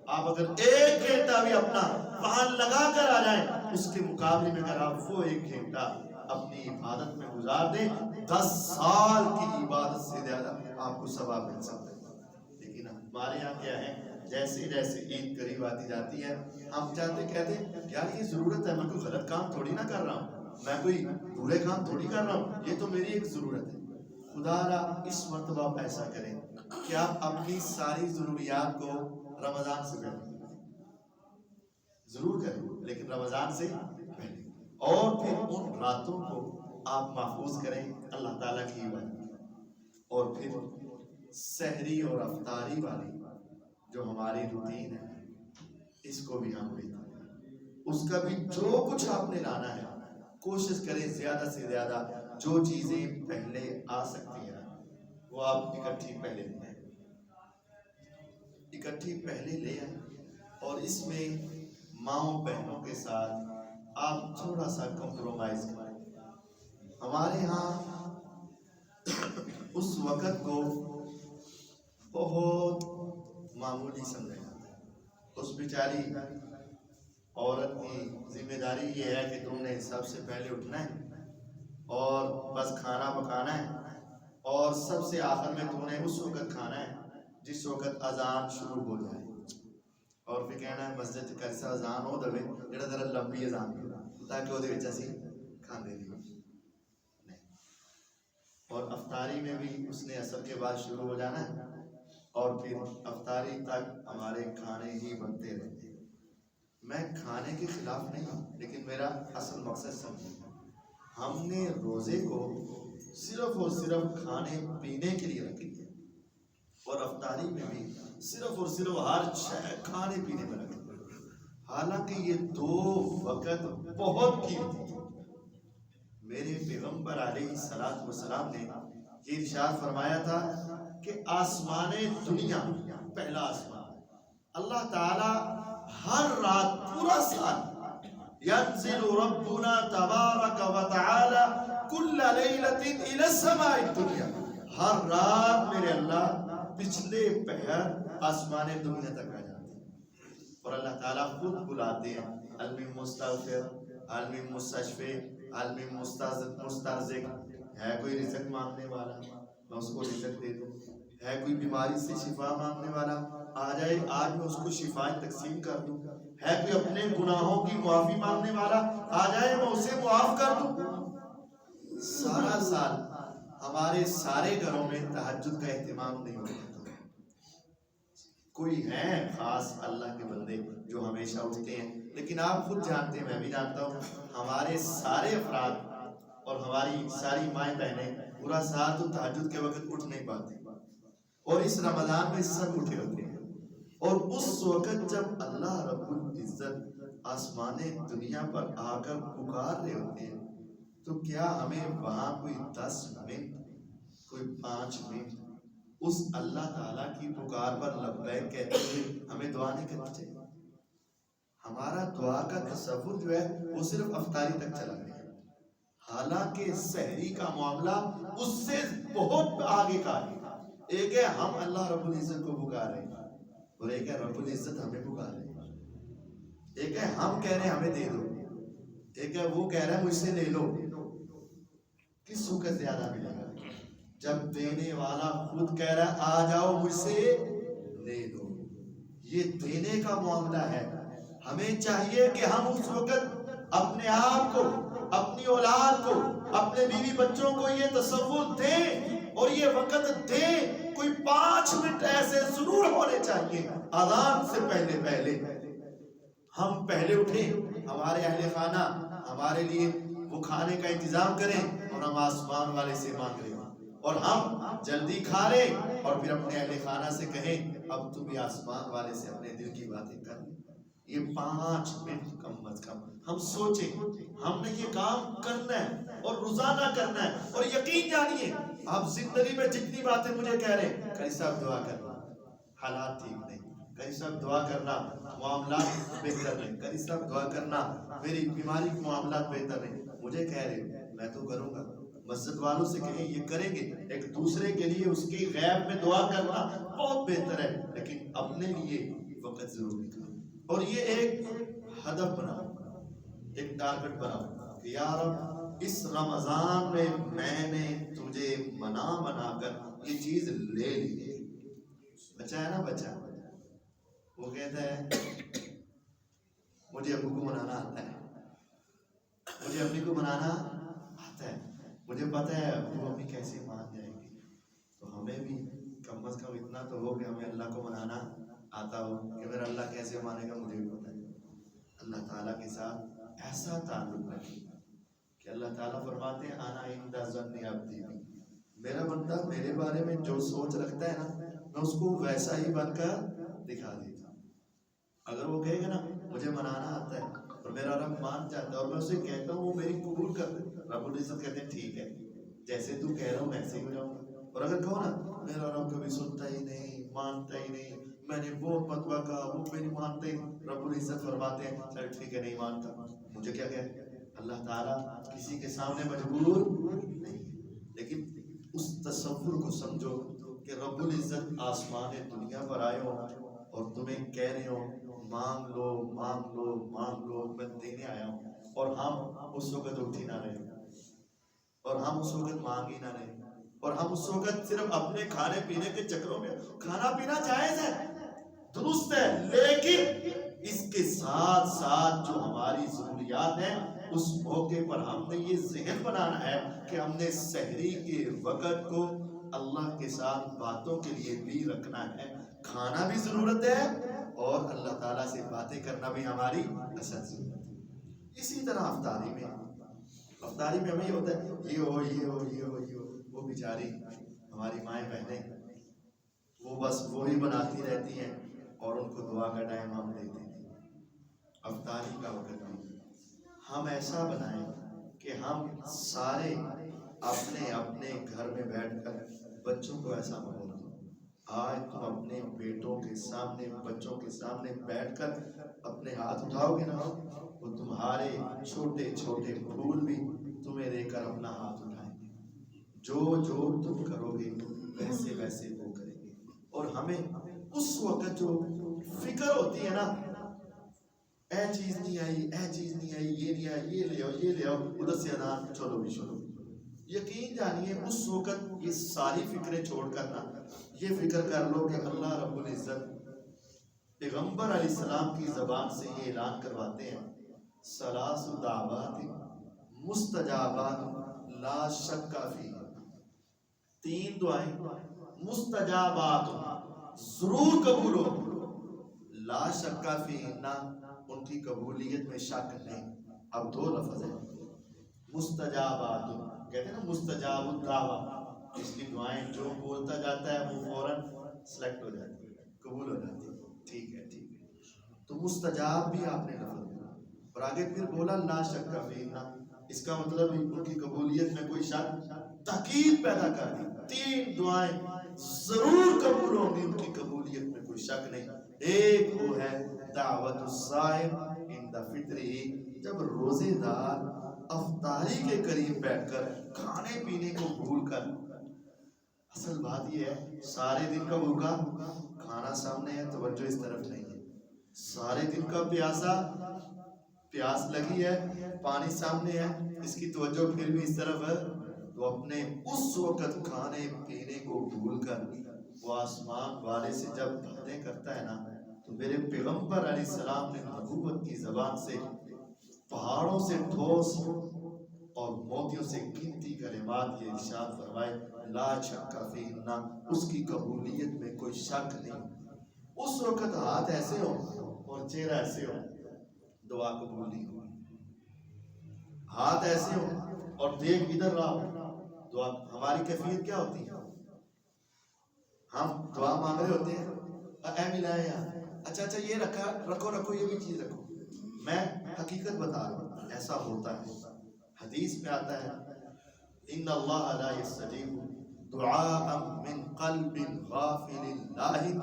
آپ اگر ایک گھنٹہ بھی اپنا وہاں لگا کر آ جائیں، اس کے مقابلے میں اگر آپ وہ ایک گھنٹہ اپنی عبادت میں گزار دیں، 10 سال کی عبادت سے زیادہ آپ کو ثواب مل سکتا ہے. لیکن ہمارے یہاں کیا ہے، جیسے جیسے عید قریب آتی جاتی ہے، ہم چاہتے کہتے ہیں یار یہ ضرورت ہے، میں کوئی غلط کام تھوڑی نہ کر رہا ہوں، میں کوئی برے کام تھوڑی کر رہا ہوں، یہ تو میری ایک ضرورت ہے. خدا را اس مرتبہ آپ ایسا کریں کہ آپ اپنی ساری ضروریات کو رمضان سے پہلے ضرور کریں، لیکن رمضان سے پہلے، اور پھر ان راتوں کو آپ محفوظ کریں اللہ تعالیٰ کی عبادت. اور پھر سحری اور افطاری والی جو ہماری روٹین ہے، اس کو بھی ہم لیتے ہیں. اس کا بھی جو کچھ آپ نے لانا ہے، کوشش کریں زیادہ سے زیادہ جو چیزیں پہلے آ سکتی ہیں وہ آپ اکٹھی پہلے لے آئیں، اکٹھی پہلے لے آئیں. اور اس میں ماؤں بہنوں کے ساتھ آپ تھوڑا سا کمپرومائز کریں. ہمارے ہاں اس وقت کو بہت معمولی سمجھا جاتا ہے. اس بیچاری عورت کی ذمہ داری یہ ہے کہ تم نے سب سے پہلے اٹھنا ہے اور بس کھانا پکانا ہے، اور سب سے آخر میں تم نے اس وقت کھانا ہے جس وقت اذان شروع ہو جائے، اور پھر کہنا ہے مسجد کیسا اذان ہو دے جڑا ذرا لمبی اذان ہو تاکہ وہ اسی کھانے نہیں. اور افطاری میں بھی اس نے عصر کے بعد شروع ہو جانا ہے، اور پھر افطاری تک ہمارے کھانے ہی بنتے رہتے ہیں. میں کھانے کے خلاف نہیں ہوں، لیکن میرا اصل مقصد سمجھیں، ہم نے روزے کو صرف اور صرف کھانے پینے کے لیے رکھی ہے، اور افطاری میں بھی صرف اور صرف ہر شے کھانے پینے میں رکھی ہے. حالانکہ یہ 2 وقت بہت قیمتی ہیں. میرے پیغمبر علیہ الصلوۃ والسلام نے یہ ارشاد فرمایا تھا کہ آسمان دنیا، پہلا آسمان، اللہ تعالی ہر رات پورا سال ينزل ربنا تبارک و تعالی کل لیلۃ الی السماء الدنیا، ہر رات میرے اللہ پچھلے پہر آسمان دنیا تک آ جاتے ہیں، اور اللہ تعالیٰ خود بلاتے ہیں، علم مستغفر، علم مستشفع، علم مسترزق. ہے کوئی رزق مانگنے والا میں اس کو رزق دے دوں، ہے کوئی بیماری سے شفا مانگنے والا آ جائے آج میں اس کو شفائیں تقسیم کر دوں، ہے کوئی اپنے گناہوں کی معافی مانگنے والا آ جائے میں اسے معاف کر دوں. سارا سال ہمارے سارے گھروں میں تہجد کا اہتمام نہیں ہوتا. کوئی ہیں خاص اللہ کے بندے جو ہمیشہ اٹھتے ہیں، لیکن آپ خود جانتے ہیں، میں بھی جانتا ہوں، ہمارے سارے افراد اور ہماری ساری مائیں بہنیں پورا سال تو تہجد کے وقت اٹھ نہیں پاتے، اور اس رمضان میں سب اٹھے ہوتے ہیں. اور اس وقت جب اللہ رب العزت آسمان دنیا پر آ کر پکار رہے ہوتے ہیں، تو کیا ہمیں وہاں کوئی 10 منٹ، کوئی 5 منٹ اس اللہ تعالیٰ کی پکار پر لبیک کہتے ہوئے ہمیں دعا نہیں کرنی چاہیے؟ ہمارا دعا کا تصور جو ہے وہ صرف افطاری تک چلا گیا، حالانکہ سحری کا معاملہ اس سے بہت آگے کا ہے. ایک ہے ہم اللہ رب العزت کو پکار رہے ہیں، اور ایک ہے رب العزت ہمیں پکار رہے ہیں. ایک ہے ہم کہہ رہے ہیں ہمیں دے دو، ایک ہے وہ کہہ رہا ہے مجھ سے لے لو. کس کو زیادہ ملے گا؟ جب دینے والا خود کہہ رہا ہے آ جاؤ مجھ سے لے لو. یہ دینے کا معاملہ ہے. ہمیں چاہیے کہ ہم اس وقت اپنے آپ کو، اپنی اولاد کو، اپنے بیوی بچوں کو یہ تصور دیں اور یہ وقت دیں. کوئی 5 منٹ ایسے ضرور ہونے چاہیے اذان سے پہلے ہم پہلے اٹھیں، ہمارے اہل خانہ ہمارے لیے وہ کھانے کا انتظام کریں اور ہم آسمان والے سے مانگ رہے ہیں اور ہم جلدی کھا لیں اور پھر اپنے اہل خانہ سے کہیں اب تم بھی آسمان والے سے اپنے دل کی باتیں کر. یہ 5 منٹ کم از کم ہم سوچیں. ہم نے یہ کام کرنا ہے اور روزانہ کرنا ہے. اور یقین جانیے آپ زندگی میں جتنی باتیں مجھے کہہ رہے ہیں، کئی صاحب دعا کرنا حالات ٹھیک نہیں، کئی صاحب دعا کرنا معاملات بہتر نہیں، کئی صاحب دعا کرنا میری بیماری کے معاملات بہتر نہیں. مجھے کہہ رہے ہیں میں تو کروں گا. مسجد والوں سے کہیں یہ کریں گے. ایک دوسرے کے لیے اس کی غیب میں دعا کرنا بہت بہتر ہے، لیکن اپنے لیے وقت ضرور نکالیں اور یہ ایک ہدف بناؤ، ایک ٹارگٹ بناؤ کہ یا رب اس رمضان میں نے تجھے منا کر یہ چیز لے لی. بچہ ہے نا، بچہ وہ کہتا ہے مجھے ابو کو منانا آتا ہے، مجھے امی کو منانا آتا ہے، مجھے پتا ہے ابو امی کیسے مان جائیں گے. تو ہمیں بھی کم از کم اتنا تو ہو کہ ہمیں اللہ کو منانا آتا ہو کہ میرا اللہ کیسے مانے گا مجھے بھی پتا ہے. اللہ تعالیٰ کے ساتھ ایسا تعلق رکھے کہ اللہ تعالیٰ فرماتے ہیں انا عند ظن عبدی بی، میرا بندہ میرے بارے میں جو سوچ رکھتا ہے نا میں اس کو ویسا ہی بن کر دکھا دیتا ہوں. اگر وہ کہے گا نا مجھے منانا آتا ہے اور میرا رب مان جاتا ہے اور میں اسے کہتا ہوں وہ میری قبول کر دے، رب العزت کہتے ہیں ٹھیک ہے جیسے تو کہہ رہا ہوں ویسے ہی ہو جاؤں گا. اور اگر کہو نا میرا رب کبھی سنتا ہی نہیں، مانتا ہی نہیں، میں نے بہت فتویٰ کہا وہ میری مانتے ہی، رب العزت فرماتے ہیں چل ٹھیک ہے نہیں مانتا مجھے کیا کہے. اللہ تعالیٰ کسی کے سامنے مجبور نہیں، لیکن اس تصور کو سمجھو کہ رب العزت آسمان دنیا پر آئے ہو اور تمہیں کہہ رہے ہو مانگ لو مانگ لو مانگ لو، میں دینے آیا ہوں. اور ہم اس وقت اٹھ ہی نہ رہے اور ہم اس وقت مانگ ہی نہ رہے اور ہم اس وقت صرف اپنے کھانے پینے کے چکروں میں. کھانا پینا جائز ہے، درست ہے، لیکن اس کے ساتھ ساتھ جو ہماری ضروریات ہیں اس موقع پر ہم نے یہ ذہن بنانا ہے کہ ہم نے سحری کے وقت کو اللہ کے ساتھ باتوں کے لیے بھی رکھنا ہے. کھانا بھی ضرورت ہے اور اللہ تعالیٰ سے باتیں کرنا بھی ہماری اصل ضرورت ہے. اسی طرح افطاری میں ہمیں یہ ہوتا ہے یہ ہو یہ ہو یہ ہو یہ ہو. وہ بیچاری ہماری مائیں بہنیں وہ بس وہی بناتی رہتی ہیں اور ان کو دعا کا ٹائم ہم دیتے ہیں. افطاری کا وقت بھی ہم ایسا بنائیں کہ ہم سارے اپنے اپنے گھر میں بیٹھ کر بچوں کو ایسا ماحول دو. آج تم اپنے بیٹوں کے سامنے بچوں کے سامنے بیٹھ کر اپنے ہاتھ اٹھاؤ گے نا وہ تمہارے چھوٹے چھوٹے پھول بھی تمہیں دے کر اپنا ہاتھ اٹھائیں گے. جو تم کرو گے ویسے ویسے وہ کریں گے. اور ہمیں اس وقت جو فکر ہوتی ہے نا اے چیز نہیں آئی اے چیز نہیں آئی یہ نہیں آئی یہ لے آؤ یہ لے آؤ ادھر سے اذان چلو بھی شروع. یقین جانیے اس وقت یہ ساری فکریں چھوڑ کر نا یہ فکر کر لو کہ اللہ رب العزت پیغمبر علیہ السلام کی زبان سے یہ اعلان کرواتے ہیں ثلاث دعوات مستجابات لا شک فیہ. 3 دعائیں مستجابات ضرور قبول ہو، لا شک فیہ ان کی قبولیت میں شک نہیں. اب 2 لفظ ہیں مستجابات، کہتے ہیں نا مستجاب الدعوہ، اس کی دعائیں جو بولتا جاتا ہے وہ فوراً سلیکٹ ہو جاتی ہے قبول ہو جاتی ہے. ٹھیک ہے تو مستجاب بھی آپ نے لفظ بولا اور آگے پھر بولا لا شک فیہ، اس کا مطلب ان کی قبولیت میں کوئی شک تاکید پیدا کر دی. 3 دعائیں ضرور قبول ہوں گی ان کی قبولیت میں کوئی شک نہیں. ایک وہ ہے دعوت الصائم عند فطرہ، جب روزے دار افطاری کے قریب بیٹھ کر کھانے پینے کو بھول کر، اصل بات یہ ہے سارے دن کا بھوکا کھانا سامنے ہے توجہ اس طرف نہیں ہے، سارے دن کا پیاس لگی ہے پانی سامنے ہے اس کی توجہ پھر بھی اس طرف ہے، تو اپنے اس وقت کھانے پینے کو بھول کر وہ آسمان والے سے جب باتیں کرتا ہے نا تو میرے پیغمبر علیہ السلام نے نبوت کی زبان سے پہاڑوں سے ٹھوس اور موتیوں سے قیمتی کلمات یہ ارشاد فرمائے، لا شک فی نہ، اس کی قبولیت میں کوئی شک نہیں۔ اس وقت ہاتھ ایسے ہو اور چہرہ ایسے ہو، دعا قبول نہیں ہو۔ ہاتھ ایسے ہو اور دیکھ ادھر رہا ہو، دعا ہماری کیفیت کیا ہوتی ہے؟ ہم دعا مانگ رہے ہوتے ہیں، اے ملایا، اچھا یہ رکھو یہ بھی چیز رکھو۔ میں حقیقت بتا رہا ہوں، ایسا ہوتا ہے۔ حدیث میں آتا ہے، ان اللہ لا یستجیب دعاء من قلب غافل لاہن،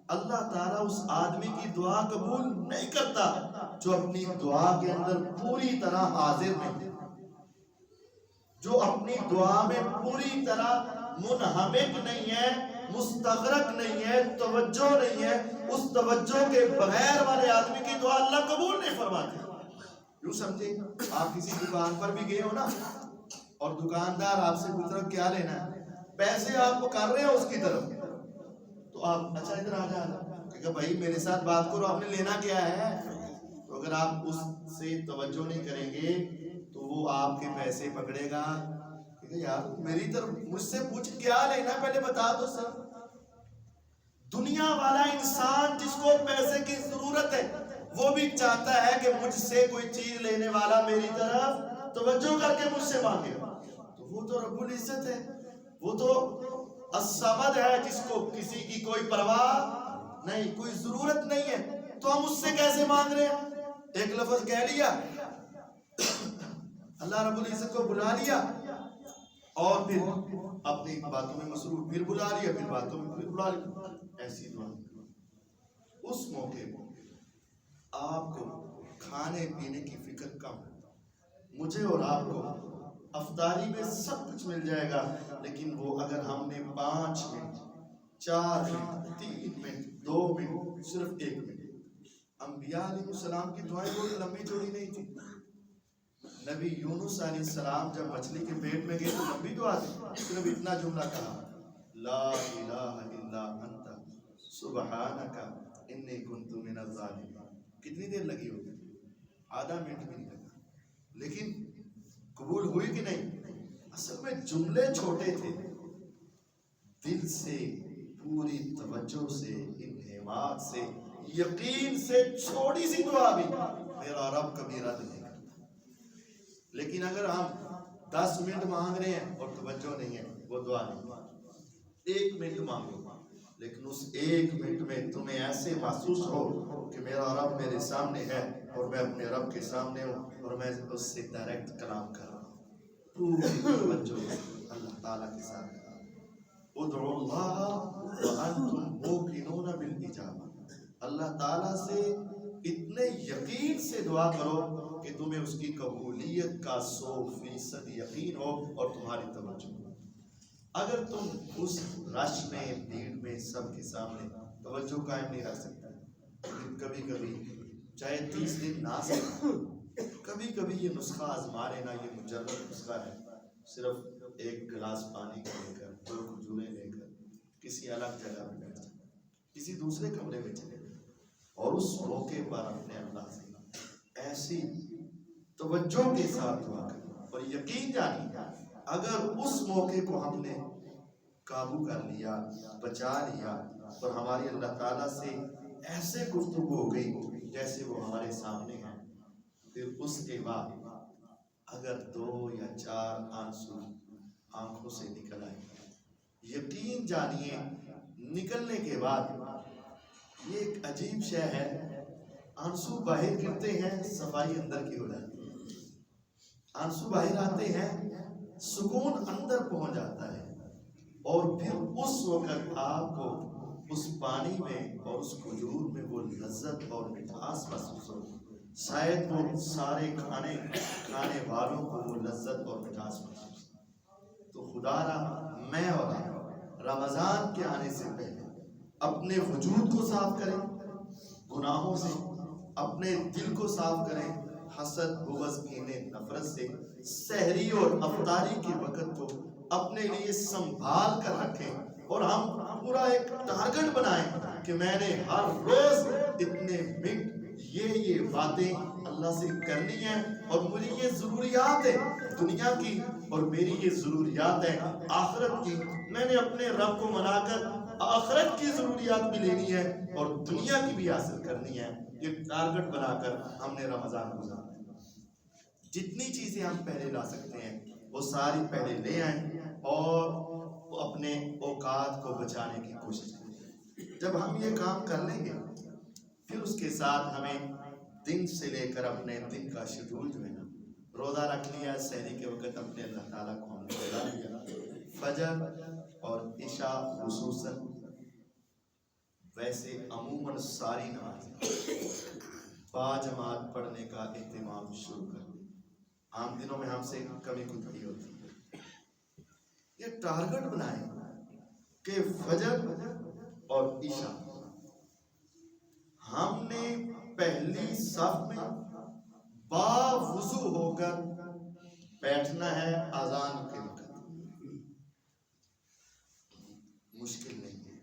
اللہ تعالیٰ اس آدمی کی دعا قبول نہیں کرتا جو اپنی دعا کے اندر پوری طرح حاضر نہیں، جو اپنی دعا میں پوری طرح منہمک نہیں ہے، مستغرق نہیں ہے، توجہ نہیں ہے۔ اس توجہ کے بغیر والے آدمی کی دعا اللہ قبول نہیں فرماتے۔ یوں سمجھے، آپ کسی دکان پر بھی گئے ہو نا، اور دکاندار آپ سے پوچھ رہا کیا لینا ہے، پیسے آپ کو کر رہے ہیں اس کی طرف، تو آپ اچھا ادھر آ جا کہ بھائی میرے ساتھ بات کرو، آپ نے لینا کیا ہے۔ تو اگر آپ اس سے توجہ نہیں کریں گے تو وہ آپ کے پیسے پکڑے گا، یار میری طرف مجھ سے پوچھ کیا لینا پہلے بتا دو سر۔ دنیا والا انسان جس کو پیسے کی ضرورت ہے وہ بھی چاہتا ہے کہ مجھ سے کوئی چیز لینے والا میری طرف توجہ کر کے مجھ سے مانگے، تو وہ تو رب العزت ہے، وہ تو الصمد ہے جس کو کسی کی کوئی پرواہ نہیں، کوئی ضرورت نہیں ہے، تو ہم اس سے کیسے مانگ رہے ہیں؟ ایک لفظ کہہ لیا، اللہ رب العزت کو بلا لیا اور پھر اپنی باتوں میں مصروف، پھر بلا لیا، پھر باتوں میں پھر بلا لیا، ایسی دعا۔ اس موقع پر آپ کو کھانے پینے کی فکر کم، مجھے اور آپ کو افطاری میں سب کچھ مل جائے گا، لیکن وہ اگر ہم نے 5 منٹ 4 منٹ 3 منٹ 2 منٹ صرف 1 منٹ، انبیاء علیہ السلام کی دعائیں بہت لمبی چوڑی نہیں تھی۔ نبی یونس علیہ السلام جب مچھلی کے پیٹ میں گئے تو لمبی دعا تھی، صرف اتنا جملہ کہا، لا الہ الا انت سبحانک انی کنت من الظالمین۔ کتنی دیر لگی ہوگی؟ آدھا منٹ بھی نہیں لگا، لیکن قبول ہوئی کہ نہیں؟ اصل میں جملے چھوٹے تھے، دل سے پوری توجہ سے انہماک سے یقین سے چھوٹی سی دعا بھی میرا رب کبھی رد نہیں کرتا۔ لیکن اگر ہم 10 منٹ مانگ رہے ہیں اور توجہ نہیں ہے، وہ دعا نہیں۔ 1 منٹ مانگو، لیکن اس 1 منٹ میں تمہیں ایسے محسوس ہو کہ میرا رب میرے سامنے ہے اور میں اپنے رب کے سامنے ہوں اور میں اس سے ڈائریکٹ کلام کر رہا ہوں، پوری توجہ اللہ تعالیٰ کے ساتھ۔ ادعوا اللہ وانتم موقنون بالاجابہ، اللہ تعالیٰ سے اتنے یقین سے دعا کرو کہ تمہیں اس کی قبولیت کا 100% یقین ہو اور تمہاری توجہ ہو۔ اگر تم اس رش میں بھیڑ میں سب کے سامنے توجہ قائم نہیں رکھ سکتا، کبھی کبھی چاہے 30 دن نہ سے کبھی کبھی یہ نسخہ آزما لینا، یہ مجرد نسخہ ہے، صرف 1 گلاس پانی کو لے کر 2 کھجوریں لے کر کسی الگ جگہ پہ بیٹھ جائے، کسی دوسرے کمرے میں چلے جائے اور اس موقع پر اپنے اللہ سے ایسی توجہ کے ساتھ دعا کریں اور یقین جانیے اگر اس موقع کو ہم نے قابو کر لیا، بچا لیا اور ہماری اللہ تعالیٰ سے ایسے گفتگو ہو گئی جیسے وہ ہمارے سامنے ہیں، پھر اس کے بعد اگر 2 یا 4 آنسو آنکھوں سے نکل آئے، یقین جانیے نکلنے کے بعد یہ ایک عجیب شے ہے، آنسو باہر گرتے ہیں صفائی اندر کی ہو جاتی ہے، آنسو باہر آتے ہیں سکون اندر پہنچ جاتا ہے، اور پھر اس وقت آپ کو اس پانی میں اور اس کھجور میں وہ لذت اور مٹھاس محسوس ہو، شاید وہ سارے کھانے والوں کو وہ لذت اور مٹھاس محسوس ہو۔ تو خدا را میں اور آپ رمضان کے آنے سے پہلے اپنے وجود کو صاف کریں گناہوں سے، اپنے دل کو صاف کریں حسد بغض کینے نفرت سے، سحری اور افطاری کے وقت کو اپنے لیے سنبھال کر رکھیں اور ہم پورا ایک ٹارگٹ بنائیں کہ میں نے ہر روز اتنے منٹ یہ باتیں اللہ سے کرنی ہے، اور مجھے یہ ضروریات ہے دنیا کی اور میری یہ ضروریات ہے آخرت کی، میں نے اپنے رب کو منا کر آخرت کی ضروریات بھی لینی ہے اور دنیا کی بھی حاصل کرنی ہے۔ یہ ٹارگٹ بنا کر ہم نے رمضان گزارنا ہے۔ جتنی چیزیں ہم پہلے لا سکتے ہیں وہ ساری پہلے لے آئیں اور اپنے اوقات کو بچانے کی کوشش کریں۔ جب ہم یہ کام کر لیں گے پھر اس کے ساتھ ہمیں دن سے لے کر اپنے دن کا شیڈول جو ہے نا، روزہ رکھ لیا، سحری کے وقت اپنے اللہ تعالیٰ کو ہم نے بلا لیا، فجر اور عشاء خصوصاً، ویسے عموماً ساری نماز باجماعت پڑھنے کا اہتمام شروع کر دیں۔ عام دنوں میں ہم سے کمی کوتاہی ہوتی ہے۔ یہ ٹارگٹ بنائیں کہ فجر اور عشاء ہم نے پہلی صف میں باوضو ہو کر بیٹھنا ہے اذان کے وقت۔ مشکل نہیں ہے،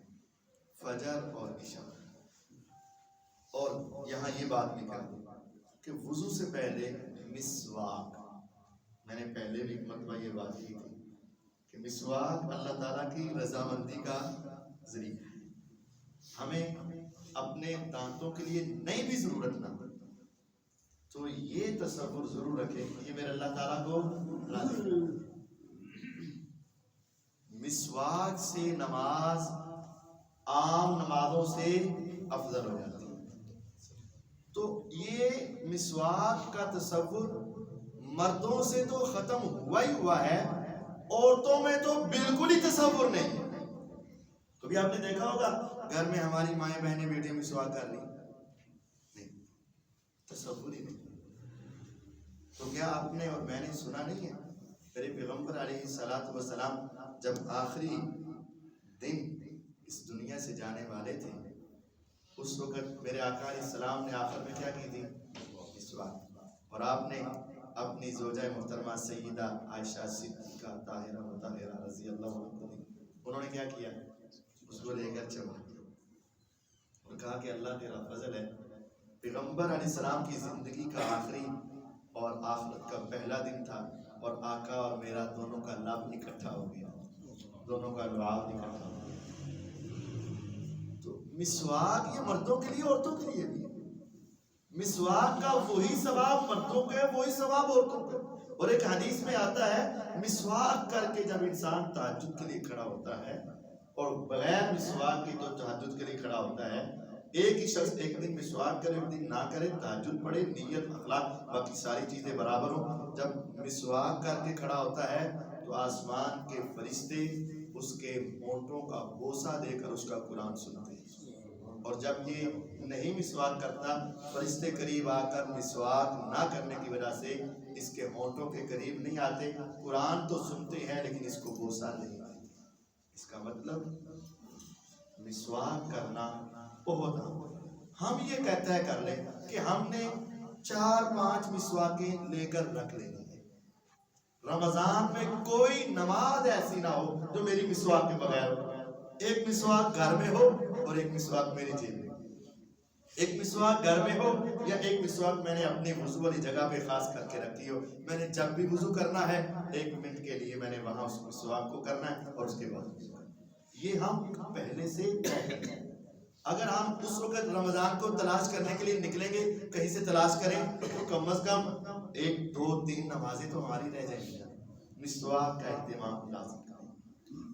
فجر اور عشاء۔ اور یہاں یہ بات بھی کر دوں کہ وضو سے پہلے مسواک، میں نے پہلے بھی ایک مرتبہ یہ بات کی تھی کہ مسواک اللہ تعالیٰ کی رضامندی کا ذریعہ ہے۔ ہمیں اپنے دانتوں کے لیے نہیں بھی ضرورت نہ ہو تو یہ تصور ضرور رکھیں کہ یہ میرے اللہ تعالیٰ کو راضی کرے۔ مسواک سے نماز عام نمازوں سے افضل ہو جاتی ہے۔ تو یہ مسواک کا تصور مردوں سے تو ختم ہوا ہی ہوا ہے، عورتوں میں تو بالکل ہی تصور نہیں۔ کبھی آپ نے دیکھا ہوگا گھر میں ہماری مائیں بہنیں بیٹیاں مسواک کر رہی نہیں، تصور ہی نہیں۔ تو کیا آپ نے اور میں نے سنا نہیں ہے میرے پیغمبر علیہ الصلوۃ والسلام جب آخری دن اس دنیا سے جانے والے تھے، اس وقت میرے آقا علیہ السلام نے آخر میں کیا کی تھی؟ مسواک۔ اور آپ نے اپنی زوجہ محترمہ سیدہ عائشہ صدیقہ طاہرہ مطہرہ رضی اللہ عنہ، انہوں نے کیا کیا؟ اس کو لے کر چبا دیا اور کہا کہ اللہ تیرا فضل ہے، پیغمبر علیہ السلام کی زندگی کا آخری اور آخرت کا پہلا دن تھا اور آقا اور میرا دونوں کا لب اکٹھا ہو گیا، دونوں کا لعاب اکٹھا ہو گیا۔ تو مسواک یہ مردوں کے لیے عورتوں کے لیے بھی، مسواک کا وہی ثواب مردوں کا ہے، وہی ثواب عورتوں کا۔ اور ایک حدیث میں آتا ہے مسواک کر کے جب انسان تہجد کے لیے کھڑا ہوتا ہے اور بغیر مسواک کے تو تہجد کے لیے کھڑا ہوتا ہے، ایک ہی شخص ایک دن مسواک کرے ایک دن نہ کرے، تہجد پڑھے، نیت اخلاق باقی ساری چیزیں برابر ہوں، جب مسواک کر کے کھڑا ہوتا ہے تو آسمان کے فرشتے اس کے ہونٹوں کا بوسہ دے کر اس کا قرآن سنتے ہیں، اور جب یہ نہیں مسواک کرتا فرشتے قریب آ کر مسواک نہ کرنے کی وجہ سے اس کے ہونٹوں کے قریب نہیں آتے، قرآن تو سنتے ہیں لیکن اس کو بوسہ نہیں دیتے۔ اس کا مطلب مسواک کرنا بہت ہم یہ کہتا ہے کر لیں کہ ہم نے 4-5 مسواکیں لے کر رکھ لیں گے، رمضان میں کوئی نماز ایسی نہ ہو جو میری مسواک کے بغیر ہو۔ ایک مسواک گھر میں ہو اور ایک مسواک میری جیب میں، ایک مسواک گھر میں ہو یا ایک مسواک میں نے اپنی وضو والی جگہ پہ خاص کر کے رکھی ہو، میں نے جب بھی وضو کرنا ہے 1 منٹ کے لیے میں نے وہاں اس مسواک کو کرنا ہے اور اس کے بعد یہ ہم پہلے سے ہیں۔ اگر ہم اس وقت رمضان کو تلاش کرنے کے لیے نکلیں گے، کہیں سے تلاش کریں تو کم از کم 1 2 3 نمازیں تو ہماری رہ جائیں گی۔ مسواک کا اہتمام لازم کریں۔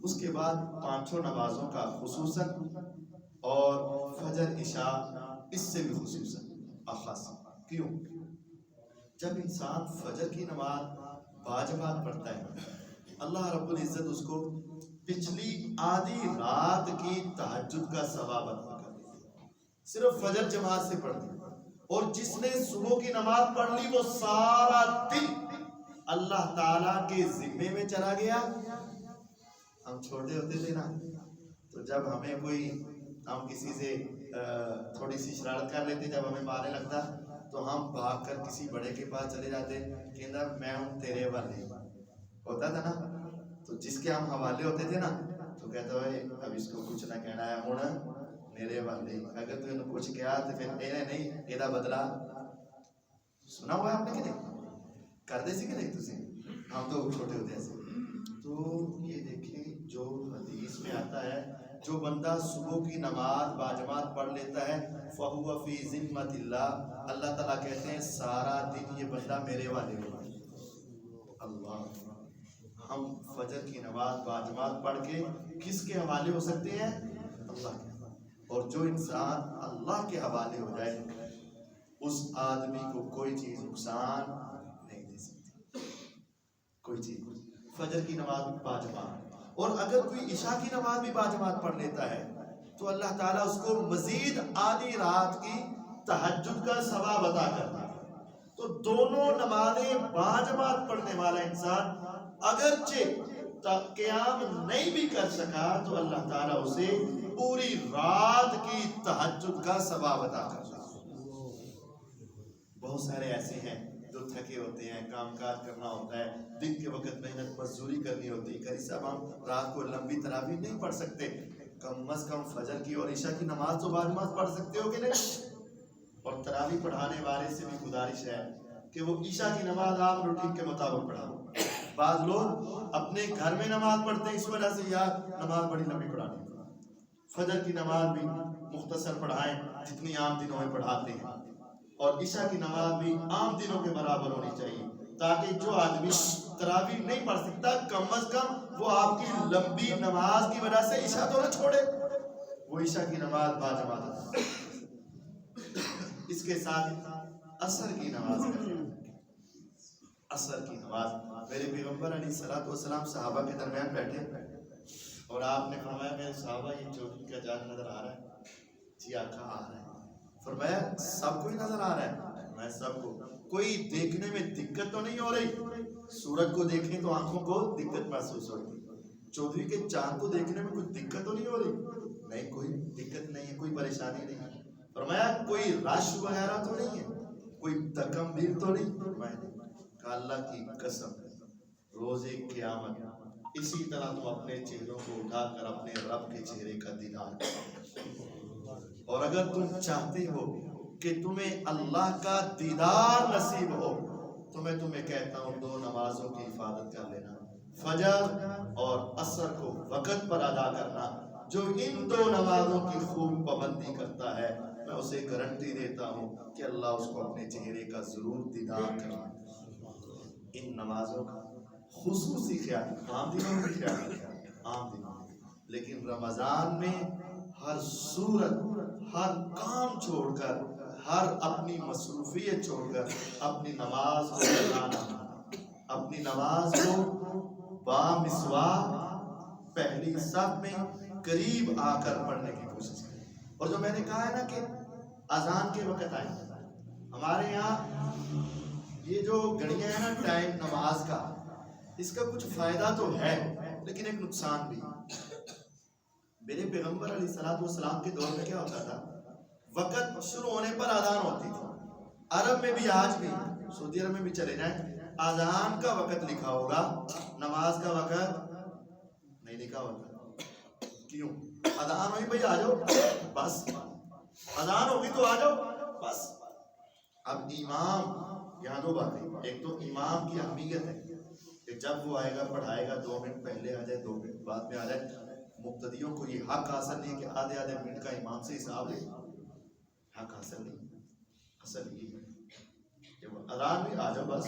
اس کے بعد 5 نمازوں کا خصوصاً اور فجر عشاء اس سے بھی خصوصاً خاص۔ کیوں؟ جب انسان فجر کی نماز باجماعت پڑھتا ہے اللہ رب العزت اس کو پچھلی آدھی رات کی تہجد کا ثواب عطا کر دیتا ہے، صرف فجر جماعت سے پڑھ دی، اور جس نے صبح کی نماز پڑھ لی وہ سارا دن اللہ تعالیٰ کے ذمے میں چلا گیا۔ ہم چھوٹے ہوتے تھے نا تو جب ہمیں کوئی ہم کسی سے تھوڑی سی شرارت کر لیتے، جب ہمیں مارنے لگتا تو ہم بھاگ کر کسی بڑے کے پاس چلے جاتے، کہتا میں ہوں تیرے والے، ہوتا تھا نا، تو جس کے ہم حوالے ہوتے تھے نا تو تو کہتا ہے اب اس کو کچھ نہ کہنا ہے ہوں میرے والے اگر تو انہوں کچھ کیا تو پھر انہیں نہیں یہ بدلا سنا ہوا ہے آپ نے کہ نہیں کر دے سی کہ نہیں تسی ہم تو چھوٹے ہوتے ہیں تو یہ دیکھیں جو حدیث میں آتا ہے جو بندہ صبح کی نماز باجماعت پڑھ لیتا ہے فَهُوَ فِي ذِمَّةِ اللَّهِ اللہ تعالیٰ کہتے ہیں سارا دن یہ بندہ میرے والے ہوگا اللہ ہم فجر کی نماز باجماعت پڑھ کے کس کے حوالے ہو سکتے ہیں اللہ کے اور جو انسان اللہ کے حوالے ہو جائے اس آدمی کو کوئی چیز نقصان نہیں دے سکتی کوئی چیز فجر کی نماز باجماعت اور اگر کوئی عشاء کی نماز بھی باجماعت پڑھ لیتا ہے تو اللہ تعالیٰ اس کو مزید آدھی رات کی تہجد کا ثواب عطا کرتا ہے تو دونوں نمازیں باجماعت پڑھنے والا انسان اگرچہ قیام نہیں بھی کر سکا تو اللہ تعالیٰ اسے پوری رات کی تہجد کا ثواب عطا کرتا ہے بہت سارے ایسے ہیں جو تھکے ہوتے ہیں کام کاج کرنا ہوتا ہے دن کے وقت محنت مزدوری کرنی ہوتی ہے قاری صاحب ہم رات کو لمبی تراویح نہیں پڑھ سکتے کم از کم فجر کی اور عشاء کی نماز تو باجماعت پڑھ سکتے ہو کہ نہیں اور تراویح پڑھانے والے سے بھی گزارش ہے کہ وہ عشاء کی نماز آپ روٹین کے مطابق پڑھاؤ بعض لوگ اپنے گھر میں نماز پڑھتے ہیں اس وجہ سے یار نماز بڑی لمبی پڑھانی فجر کی نماز بھی مختصر پڑھائیں جتنی عام دنوں میں پڑھاتے ہیں اور عشاء کی نماز بھی عام دنوں کے برابر ہونی چاہیے تاکہ جو آدمی تراویح نہیں پڑھ سکتا کم از کم وہ آپ کی لمبی نماز کی وجہ سے عشاء تو نہ چھوڑے وہ عشاء کی نماز باجماعت اس کے ساتھ عصر کی نماز عصر کی نماز میرے پیغمبر علیہ الصلوۃ والسلام صحابہ کے درمیان بیٹھے اور آپ نے فرمایا میرے صحابہ یہ چوکی کا جان نظر آ رہا ہے جی آقا آ رہا ہے فرمایا سب کو ہی نظر آ رہا ہے میں سب کو کوئی دیکھنے میں دقت تو نہیں ہو رہی سورج کو دیکھیں تو آنکھوں کو دقت محسوس ہوتی چودھری کے چاند کو دیکھنے میں کچھ دقت تو نہیں ہو رہی نہیں کوئی دقت نہیں ہے کوئی پریشانی نہیں ہے فرمایا کوئی رش وغیرہ تو نہیں ہے کوئی دکم بھیڑ تو نہیں فرمایا کہ اللہ کی قسم روز قیامت اسی طرح تم اپنے چہروں کو اٹھا کر اپنے رب کے چہرے کا دیدار کرو اور اگر تم چاہتے ہو کہ تمہیں اللہ کا دیدار نصیب ہو تو میں تمہیں کہتا ہوں دو نمازوں کی حفاظت کر لینا فجر اور عصر کو وقت پر ادا کرنا جو ان دو نمازوں کی خوب پابندی کرتا ہے میں اسے گارنٹی دیتا ہوں کہ اللہ اس کو اپنے چہرے کا ضرور دیدار کرنا ان نمازوں کا خصوصی خیال عام دنوں میں خیال عام دنوں میں لیکن رمضان میں ہر صورت ہر کام چھوڑ کر ہر اپنی مصروفیت چھوڑ کر اپنی نماز کو پڑھانا اپنی نماز کو بامسواک پہلی صف میں قریب آ کر پڑھنے کی کوشش کریں اور جو میں نے کہا ہے نا کہ اذان کے وقت آئے ہمارے یہاں یہ جو گھڑیاں ہیں نا ٹائم نماز کا اس کا کچھ فائدہ تو ہے لیکن ایک نقصان بھی میرے پیغمبر علیہ الصلوۃ والسلام کے دور میں کیا ہوتا تھا وقت شروع ہونے پر اذان ہوتی تھی عرب میں بھی آج بھی سعودی عرب میں بھی چلے جائیں اذان کا وقت لکھا ہوگا نماز کا وقت نہیں لکھا ہوتا کیوں اذان ہوئی بھائی آ جاؤ بس اذان ہوگی تو آ جاؤ بس اب امام یہاں دو باتیں ایک تو امام کی اہمیت ہے کہ جب وہ آئے گا پڑھائے گا 2 منٹ پہلے آ جائے 2 منٹ بعد میں آ جائے مقتدیوں کو یہ حق حاصل نہیں کہ آدھے آدھے منٹ کا امام سے حساب لے حق حاصل نہیں اصل یہ ہے کہ وہ اذان میں آ جاؤ بس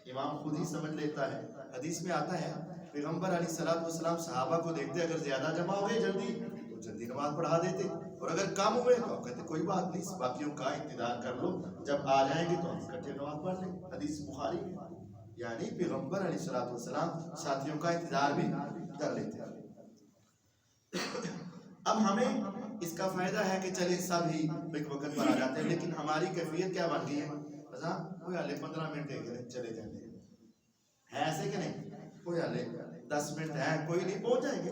امام خود ہی سمجھ لیتا ہے حدیث میں آتا ہے پیغمبر علیہ الصلوۃ والسلام صحابہ کو دیکھتے اگر زیادہ جمع ہو گئے جلدی تو جلدی نماز پڑھا دیتے اور اگر کم ہوئے تو کہتے کوئی بات نہیں باقیوں کا انتظار کر لو جب آ جائیں گے تو ہم اکٹھے نماز پڑھ لیں حدیث بخاری میں یعنی پیغمبر علیہ الصلوۃ والسلام ساتھیوں کا انتظار بھی کر لیتے ہیں اب ہمیں اس کا فائدہ ہے کہ چلے سب ہی ایک وقت پر آ جاتے ہیں لیکن ہماری کیفیت کیا بن گئی ہے کوئی حالے 15 منٹ چلے جائیں گے ہے ایسے کہ نہیں کوئی حالے 10 منٹ ہے کوئی نہیں پہنچ جائیں گے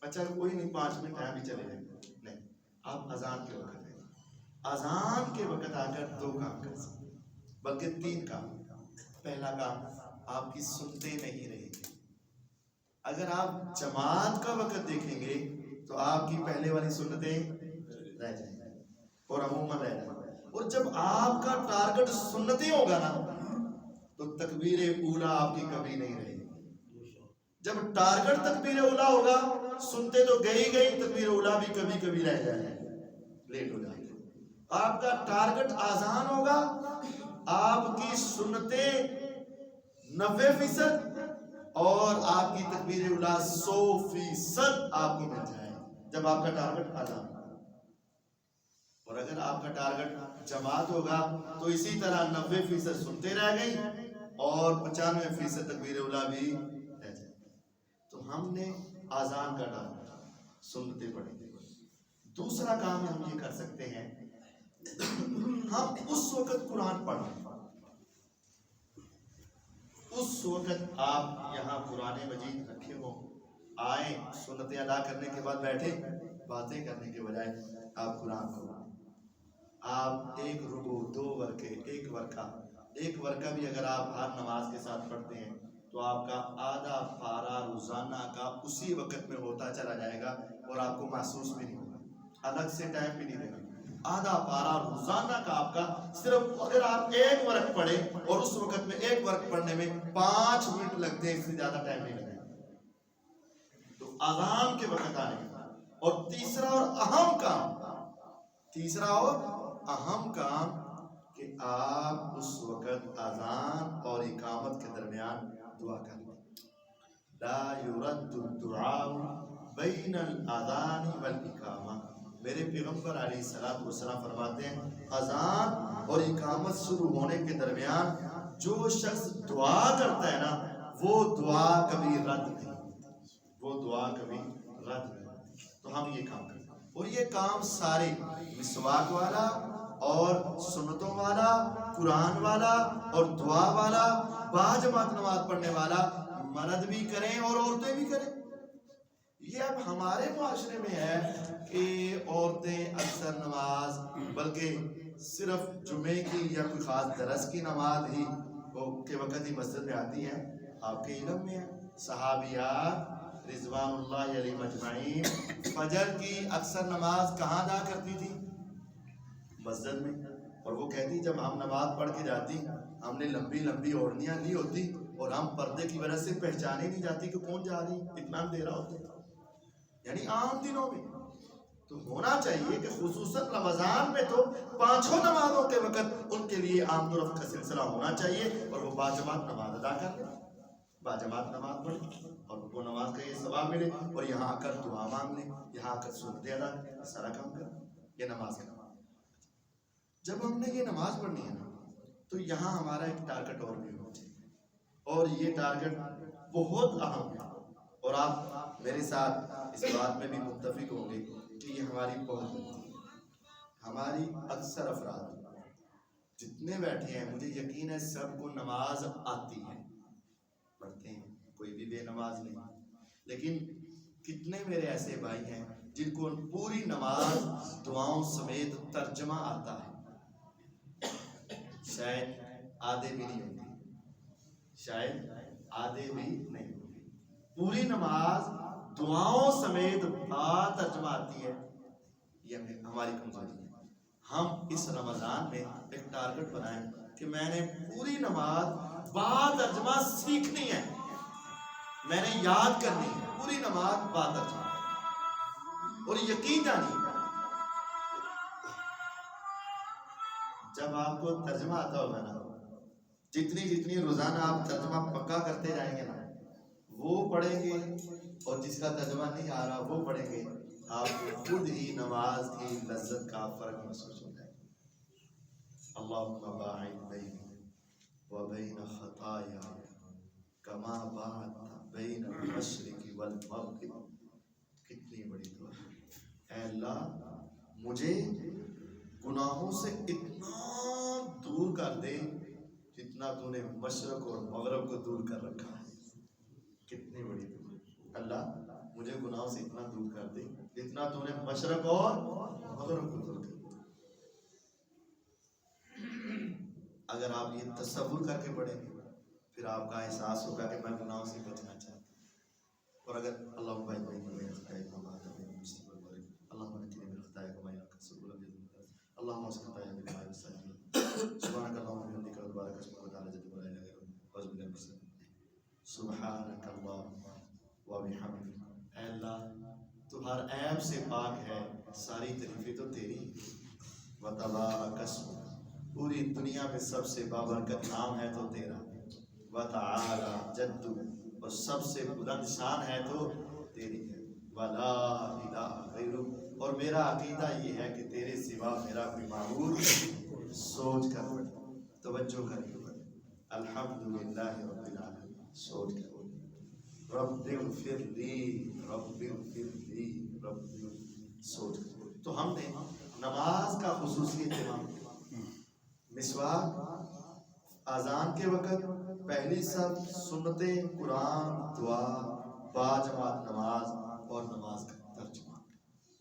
اچھا کوئی نہیں 5 منٹ ہے بھی چلے جائیں گے نہیں آپ اذان کے وقت ہے اذان کے وقت آ کر 2 کام کر سکتے بلکہ 3 کام پہلا کام آپ کی سنتے نہیں رہے گی اگر آپ جماعت کا وقت دیکھیں گے تو آپ کی پہلے والی سنتیں رہ جائیں گی اور عموماً رہ جائیں گی. اور جب آپ کا ٹارگٹ سنتیں ہوگا نا تو تکبیر اولا آپ کی کبھی نہیں رہے گی. جب ٹارگٹ تکبیر اولا ہوگا سنتے تو گئی تکبیر اولا بھی کبھی کبھی رہ جائے گا, لیٹ ہو جائے گا. آپ کا ٹارگٹ آزان ہوگا, آپ کی سنتیں 90% اور آپ کی تکبیر اولا 100% آپ کو مل جائے جب آپ کا ٹارگٹ آزان ہوگا. اور اگر آپ کا ٹارگٹ جماعت ہوگا تو اسی طرح 90% سنتے رہ گئی اور 95% تکبیر اولا بھی رہ جائے. تو ہم نے آزان کا ٹارگٹ سنتے پڑھیں گے. دوسرا کام ہم یہ کر سکتے ہیں, ہم اس وقت قرآن پڑھیں. اس وقت آپ یہاں قرآن مجید رکھے ہو, آئیں سنتیں ادا کرنے کے بعد بیٹھے باتیں کرنے کے بجائے آپ قرآن کو آپ ایک رکوع 2 ورکے ایک ورقہ بھی اگر آپ ہر نماز کے ساتھ پڑھتے ہیں تو آپ کا آدھا پارہ روزانہ کا اسی وقت میں ہوتا چلا جائے گا اور آپ کو محسوس بھی نہیں ہوگا, الگ سے ٹائم بھی نہیں لگے. آدھا پارہ روزانہ کا آپ کا صرف اگر آپ ایک ورق پڑھیں اور اس وقت میں ایک ورق پڑھنے میں 5 منٹ لگتے ہیں, اس سے زیادہ ٹائم نہیں لگے. تو اذان کے وقت آنے کا. اور تیسرا اور اہم کام کہ آپ اس وقت اذان اور اقامت کے درمیان دعا کریں. لا يرد الدعاء بین الاذان والاقامہ. میرے پیغمبر علیہ الصلوۃ والسلام فرماتے ہیں اذان اور اقامت شروع ہونے کے درمیان جو شخص دعا کرتا ہے نا وہ دعا کبھی رد نہیں, تو ہم یہ کام کریں. اور یہ کام سارے مسواک والا اور سنتوں والا, قرآن والا اور دعا والا, باجماعت نماز پڑھنے والا مرد بھی کریں اور عورتیں بھی کریں. یہ اب ہمارے معاشرے میں ہے کہ عورتیں اکثر نماز بلکہ صرف جمعے کی یا کوئی خاص درس کی نماز ہی کے وقت ہی مسجد میں آتی ہیں. آپ کے علم میں ہے صحابیات رضوان اللہ علیہم اجمعین فجر کی اکثر نماز کہاں ادا کرتی تھی؟ مسجد میں. اور وہ کہتی جب ہم نماز پڑھ کے جاتی ہم نے لمبی اوڑھنیاں لی ہوتی اور ہم پردے کی وجہ سے پہچانے نہیں جاتی کہ کون جا رہی, اطمینان دے رہا ہوتا. یعنی عام دنوں میں تو ہونا چاہیے کہ خصوصاً رمضان میں تو 5 نمازوں کے وقت ان کے لیے آمد و رفت کا سلسلہ ہونا چاہیے اور وہ باجماعت نماز ادا کر لیں, باجماعت نماز پڑھیں اور وہ نماز کا یہ ثواب ملے اور یہاں آ کر دعا مانگ لیں, یہاں آ کر سنتیں ادا کریں, سارا کام کریں. یہ نماز کا. جب ہم نے یہ نماز پڑھنی ہے نا تو یہاں ہمارا ایک ٹارگٹ اور بھی ہونا چاہیے اور یہ ٹارگٹ بہت اہم ہے. اور آپ میرے ساتھ اس بات میں بھی متفق ہوں گے کہ یہ ہماری بہت غلطی ہے. ہماری اکثر افراد جتنے بیٹھے ہیں مجھے یقین ہے سب کو نماز آتی ہے, پڑھتے ہیں, کوئی بھی بے نماز نہیں. لیکن کتنے میرے ایسے بھائی ہیں جن کو پوری نماز دعاؤں سمیت ترجمہ آتا ہے؟ شاید آدھے بھی نہیں ہوگی. پوری نماز دعاؤں سمیت بات ترجمہ آتی ہے. یہ ہماری کمزوری ہے. ہم اس رمضان میں ایک ٹارگٹ بنائیں کہ میں نے پوری نماز بات ترجمہ سیکھنی ہے, میں نے یاد کرنی ہے پوری نماز بات ترجمہ. اور یقین جانیے جب آپ کو ترجمہ آتا ہوگا نا, جتنی روزانہ آپ ترجمہ پکا کرتے جائیں گے نا وہ پڑھیں گے اور جس کا ترجمہ نہیں آ رہا وہ پڑھیں گے, آپ کو خود ہی نماز کی لذت کا فرق محسوس ہو جائے گا. اللہم باعد بینی و بین خطایا کما باعدت بین المشرق والمغرب. کتنی بڑی دعا ہے. اے اللہ مجھے گناہوں سے اتنا دور کر دے جتنا تو نے مشرق اور مغرب کو دور کر رکھا ہے. کتنی بڑی دعا. اللہ مجھے گناہوں سے اتنا دور کر دے جتنا تو نے مشرق اور مغرب کو دور کر دیا. اگر آپ یہ تصور کر کے پڑھیں گے پھر آپ کا احساس ہوگا کہ میں گناہوں سے بچنا چاہتا ہوں. اور اگر اللهم بارك بين خطاياي وما بين المسلم والمغرب اللهم نقني من خطاياي كما ينقى الثوب الابيض من الدنس اللهم اغسل خطاياي بالماء والثلج سبحانك اللهم وبحمدك وتبارك اسمك وتعالى جدك ولا اله غيرك واعوذ بالله من الشيطان سبحانك اللهم وبحمدك. اے اللہ تو ہر عیب سے پاک ہے، ساری تعریفیں تو تیری. وتبارک اسمک، پوری دنیا میں سب سے بابرکت نام ہے تو تیرا. وتعالی جدک، اور سب سے بلند شان ہے تو تیری ہے. ولا الہ غیرک، اور میرا عقیدہ یہ ہے کہ تیرے سوا میرا کوئی معبود. سوچ کر پڑھ، توجہ کر کے پڑھ. الحمدللہ رب العالمین. سوچ کر پڑھ. رب اغفر لی، رب اغفر لی، رب اغفر. سوچ کر. تو ہم نے نماز کا خصوصی اہتمام کیا. مسواک اذان کے وقت، پہلی سب سنتیں، قرآن، دعا، باجماعت نماز اور نماز کا ترجمہ.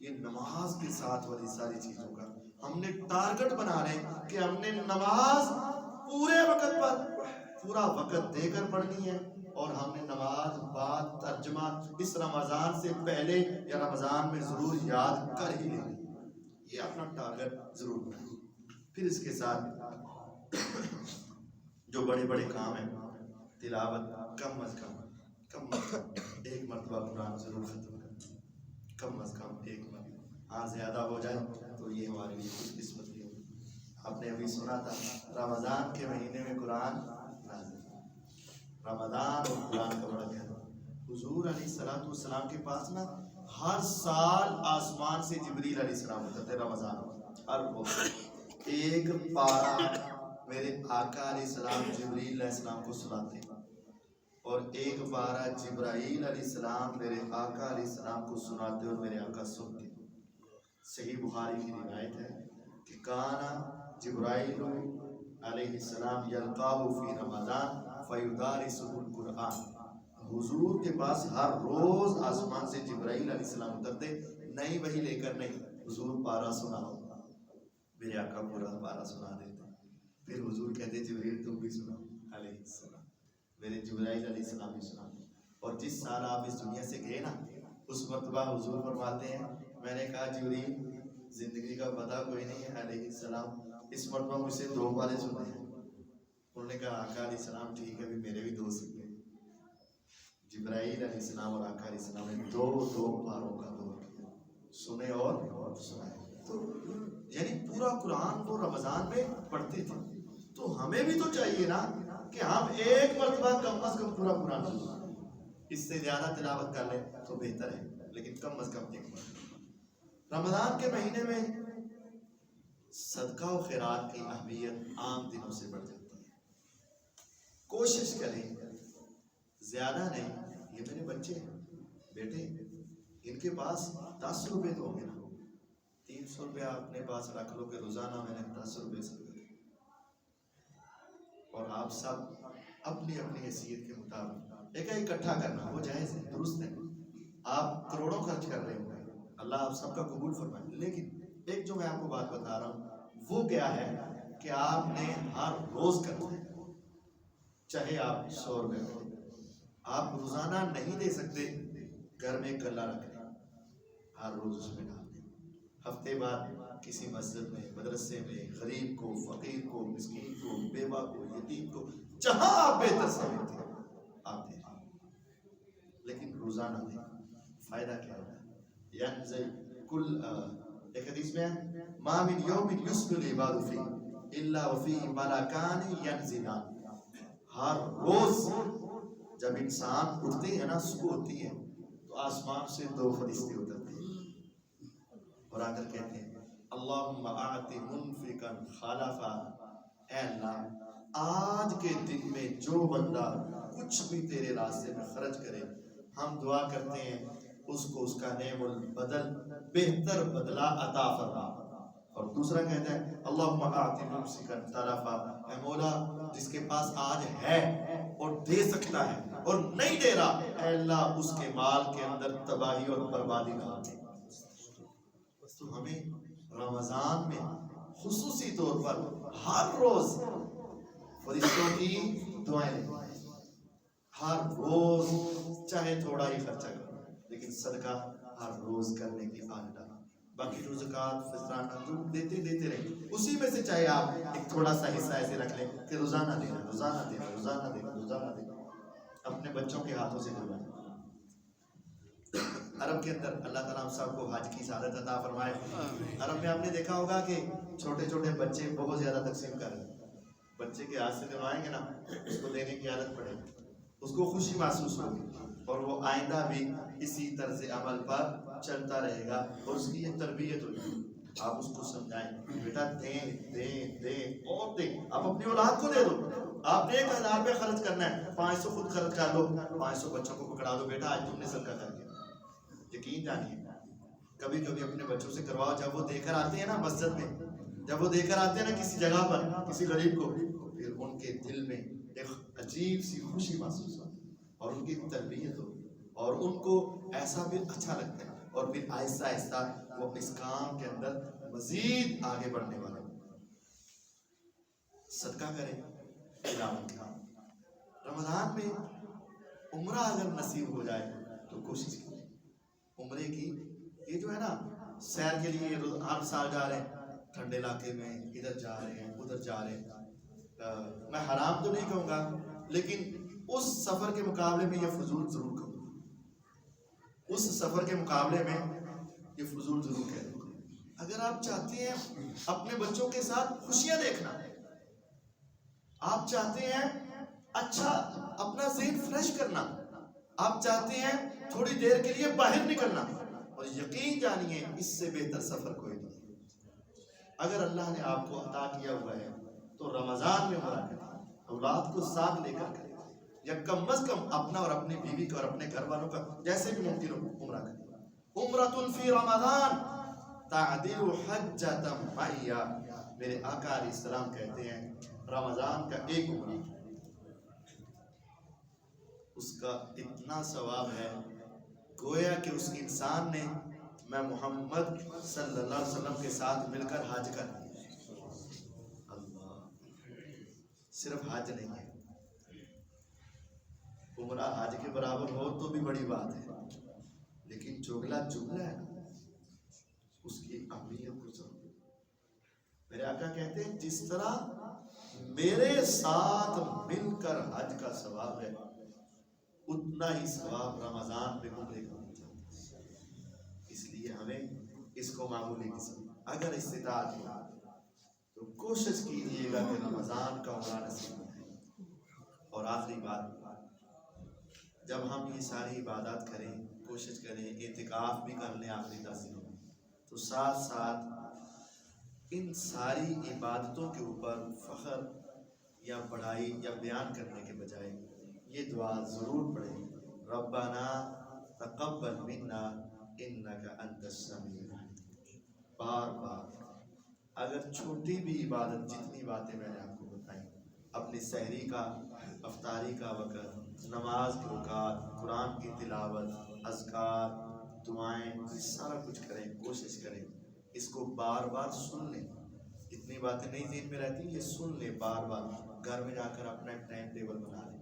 یہ نماز کے ساتھ والی ساری چیزوں کا ہم نے ٹارگٹ بنا رہے ہیں کہ ہم نے نماز پورے وقت پر پورا وقت دے کر پڑھنی ہے، اور ہم نے نماز بعد ترجمہ اس رمضان سے پہلے یا رمضان میں ضرور یاد کر ہی لیں. یہ اپنا ٹارگٹ ضرور بنائیں. پھر اس کے ساتھ جو بڑے بڑے کام ہیں، تلاوت کم از کم ایک مرتبہ قرآن ضرور ختم کریں. کم از کم ایک مرتبہ. ہاں زیادہ ہو جائے تو یہ ہمارے لیے خوش قسمتی ہوگی. آپ نے ابھی سنا تھا رمضان کے مہینے میں قرآن نازل. رمضان اور قرآن کا بڑا گہرا. حضور علیہ الصلوۃ والسلام کے پاس نا ہر سال آسمان سے جبریل علیہ السلام اترتے. رمضان ہر روز ایک پارہ میرے آقا علیہ السلام جبریل علیہ السلام کو سناتے، اور ایک پارہ جبرائیل علیہ السلام میرے آقا علیہ السلام کو سناتے اور میرے آقا سنتے. صحیح بخاری کی روایت ہے کہ کانا جبرائیل علیہ السلام یلقاہ فی رمضان فیدارسہ القرآن. حضور کے پاس ہر روز آسمان سے جبرائیل علیہ السلام اترتے، نئی وحی لے کر نہیں. حضور پارہ سناؤ، میرے آقا پورا پارہ سنا دیتے. پھر حضور کہتے جبریل تم بھی سناؤ علیہ السلام. میرے جبرائیل علیہ السلام بھی سنا. اور جس سال آپ اس دنیا سے گئے نا، اس مرتبہ حضور فرماتے ہیں میں نے کہا جبریل زندگی کا پتہ کوئی نہیں ہے علیہ السلام، اس مرتبہ مجھ سے 2 پارے سنے ہیں. انہوں نے کہا آقا علیہ السلام ٹھیک ہے، بھی میرے بھی 2 سنے. جبرائیل علیہ السلام اور آقا علیہ السلام نے 2 پاروں کا دور کیا، سنے اور سنائے. تو یعنی پورا قرآن وہ رمضان میں پڑھتے تھے. تو ہمیں بھی تو چاہیے نا کہ ہم ایک مرتبہ کم از کم پورا قرآن سنیں. اس سے زیادہ تلاوت کر لیں تو بہتر ہے، لیکن کم از کم ایک مرتبہ. رمضان کے مہینے میں صدقہ و خیرات کی اہمیت عام دنوں سے بڑھ جاتی ہے. کوشش کریں، زیادہ نہیں. یہ میرے بچے ہیں، بیٹے، ان کے پاس 10 روپے تو ہوں گے نا. 300 روپے اپنے پاس رکھ لو کہ روزانہ میں نے 10 روپے سے، اور آپ سب اپنی اپنی حیثیت کے مطابق ایک اکٹھا کرنا وہ جائز ہے، درست ہے. آپ کروڑوں خرچ کر رہے ہوں گے، اللہ آپ سب کا قبول فرمائے. لیکن ایک جو میں آپ کو بات بتا رہا ہوں وہ کیا ہے کہ آپ نے ہر روز کرنا ہے. چاہے آپ 100 روپے کریں، آپ روزانہ نہیں دے سکتے، گھر میں کلا رکھ لیں، ہر روز اس میں ڈال دیں. ہفتے بعد کسی مسجد میں، مدرسے میں، غریب کو، فقیر کو، مسکین کو، بیوہ کو، یتیم کو، جہاں آپ بہتر سمجھتے ہیں آپ دیں. لیکن روزانہ دیں. فائدہ کیا ہوگا؟ ینزل کل ایک حدیث میں ما من یوم یسبح العباد فیہ الا وفیہ ملکان ینزلان. ہر روز جب انسان اٹھتے ہیں نا، صبح ہوتی ہے تو آسمان سے 2 فرشتے اترتے ہیں اور آ کر کہتے ہیں اللہم اعط منفقا خلفا. اے اللہ آج کے دن میں جو بندہ کچھ بھی تیرے راستے میں خرچ کرے، ہم دعا کرتے ہیں اس کو اس کا نعم البدل، بہتر بدلہ عطا فرما. اور دوسرا کہتا ہے اللہم اعط ممسکا تلفا. اے مولا جس کے پاس آج ہے اور دے سکتا ہے اور نہیں دے رہا، اے اللہ اس کے مال کے اندر تباہی اور بربادی نہ آتے. تو ہمیں رمضان میں خصوصی طور پر ہر روز فرشتوں کی دعائیں لیں. ہر روز چاہے تھوڑا ہی خرچہ کریں. لیکن صدقہ ہر روز کرنے کی عادت ڈالیں. باقی جو زکوٰۃ فطرانہ جو دیتے رہیں, اسی میں سے چاہے آپ ایک تھوڑا سا حصہ ایسے رکھ لیں کہ روزانہ دینا, روزانہ دینا, روزانہ دینا, روزانہ دینا. اپنے بچوں کے ہاتھوں سے دلوائیں. عرب کے اندر اللہ تعالیٰ ہم سب کو حج کی سعادت عطا فرمائے. عرب میں آپ نے دیکھا ہوگا کہ چھوٹے چھوٹے بچے بہت زیادہ تقسیم کر رہے ہیں. بچے کے ہاتھ سے دلوائیں گے نا, اس کو دینے کی عادت پڑے گی, اس کو خوشی محسوس ہوگی, اور وہ آئندہ بھی اسی طرز عمل پر چلتا رہے گا. اور اس کی ایک تربیت ہوگی. آپ اس کو سمجھائیں, بیٹا دیں دیں دیں اور دیں. آپ اپنی اولاد کو دے دو. آپ نے 1000 روپے خرچ کرنا ہے, 500 خود خرچ کر دو, 500 بچوں کو پکڑا دو, بیٹا آج تم نے صدقہ کر دیا. یقین جانیے کبھی کبھی اپنے بچوں سے کرواؤ. جب وہ دے کر آتے ہیں نا مسجد میں, جب وہ دے کر آتے ہیں نا کسی جگہ پر کسی غریب کو, پھر ان کے دل میں ایک عجیب سی خوشی محسوس ہوتی اور ان کی تربیت ہو, اور ان کو ایسا بھی اچھا لگتا ہے, اور پھر آہستہ آہستہ وہ اس کام کے اندر مزید آگے بڑھنے والے. صدقہ کریں, تلاوت کریں. رمضان میں عمرہ اگر نصیب ہو جائے تو کوشش کریں عمرے کی. یہ جو ہے نا سیر کے لیے ہر سال جا رہے ہیں ٹھنڈے علاقے میں, ادھر جا رہے ہیں ادھر جا رہے ہیں. میں حرام تو نہیں کہوں گا, لیکن اس سفر کے مقابلے میں یہ فضول ضرور کہوں گا. اس سفر کے مقابلے میں یہ فضول ضرور کہہ دوں گا. اگر آپ چاہتے ہیں اپنے بچوں کے ساتھ خوشیاں دیکھنا, آپ چاہتے ہیں اچھا اپنا ذہن فریش کرنا, آپ چاہتے ہیں تھوڑی دیر کے لیے باہر نکلنا, اور یقین جانیے اس سے بہتر سفر کوئی نہیں. اگر اللہ نے آپ کو عطا کیا ہوا ہے تو رمضان میں عمرہ کریں, اولاد کو ساتھ لے کر کریں, یا کم از کم اپنا اور اپنی بیوی کا اور اپنے گھر والوں کا جیسے بھی ممکن ہو عمرہ کریں. عمرۃ فی رمضان تعدل حجۃ معی. میرے آقا علیہ السلام کہتے ہیں رمضان کا ایک عمرہ اس کا اتنا ثواب ہے گویا کہ اس انسان نے میں محمد صلی اللہ علیہ وسلم کے ساتھ مل کر حج کر دیا. اللہ, صرف حج نہیں ہے, عمرہ حج کے برابر ہو تو بھی بڑی بات ہے, لیکن چگلا ہے نا, اس کی اہمیت کو سمجھو. میرے آقا کہتے ہیں جس طرح میرے ساتھ مل کر حج کا ثواب ہے, اتنا ہی ثواب رمضان میں عمرے کا مل جاتا ہے. اس لیے ہمیں اس کو معمولی قسم, اگر استطاعت ہو تو کوشش کیجیے گا کہ رمضان کا عمرہ نصیب ہو. اور آخری بات, جب ہم یہ ساری عبادات کریں, کوشش کریں اعتکاف بھی کر لیں آخری 10 دنوں میں, تو ساتھ ساتھ ان ساری عبادتوں کے اوپر فخر یا بڑائی یا بیان کرنے کے بجائے یہ دعا ضرور پڑھیں, ربنا تقبل منا انک انت السمیع العلیم. بار بار اگر چھوٹی بھی عبادت, جتنی باتیں میں نے آپ کو بتائیں, اپنی سحری کا افطاری کا وقت, نماز کے اوقات, قرآن کی تلاوت, اذکار, دعائیں, سارا کچھ کریں. کوشش کریں اس کو بار بار سن لیں. اتنی باتیں نہیں ذہن میں رہتی, یہ سن لیں بار بار. گھر میں جا کر اپنا ایک ٹائم ٹیبل بنا لیں,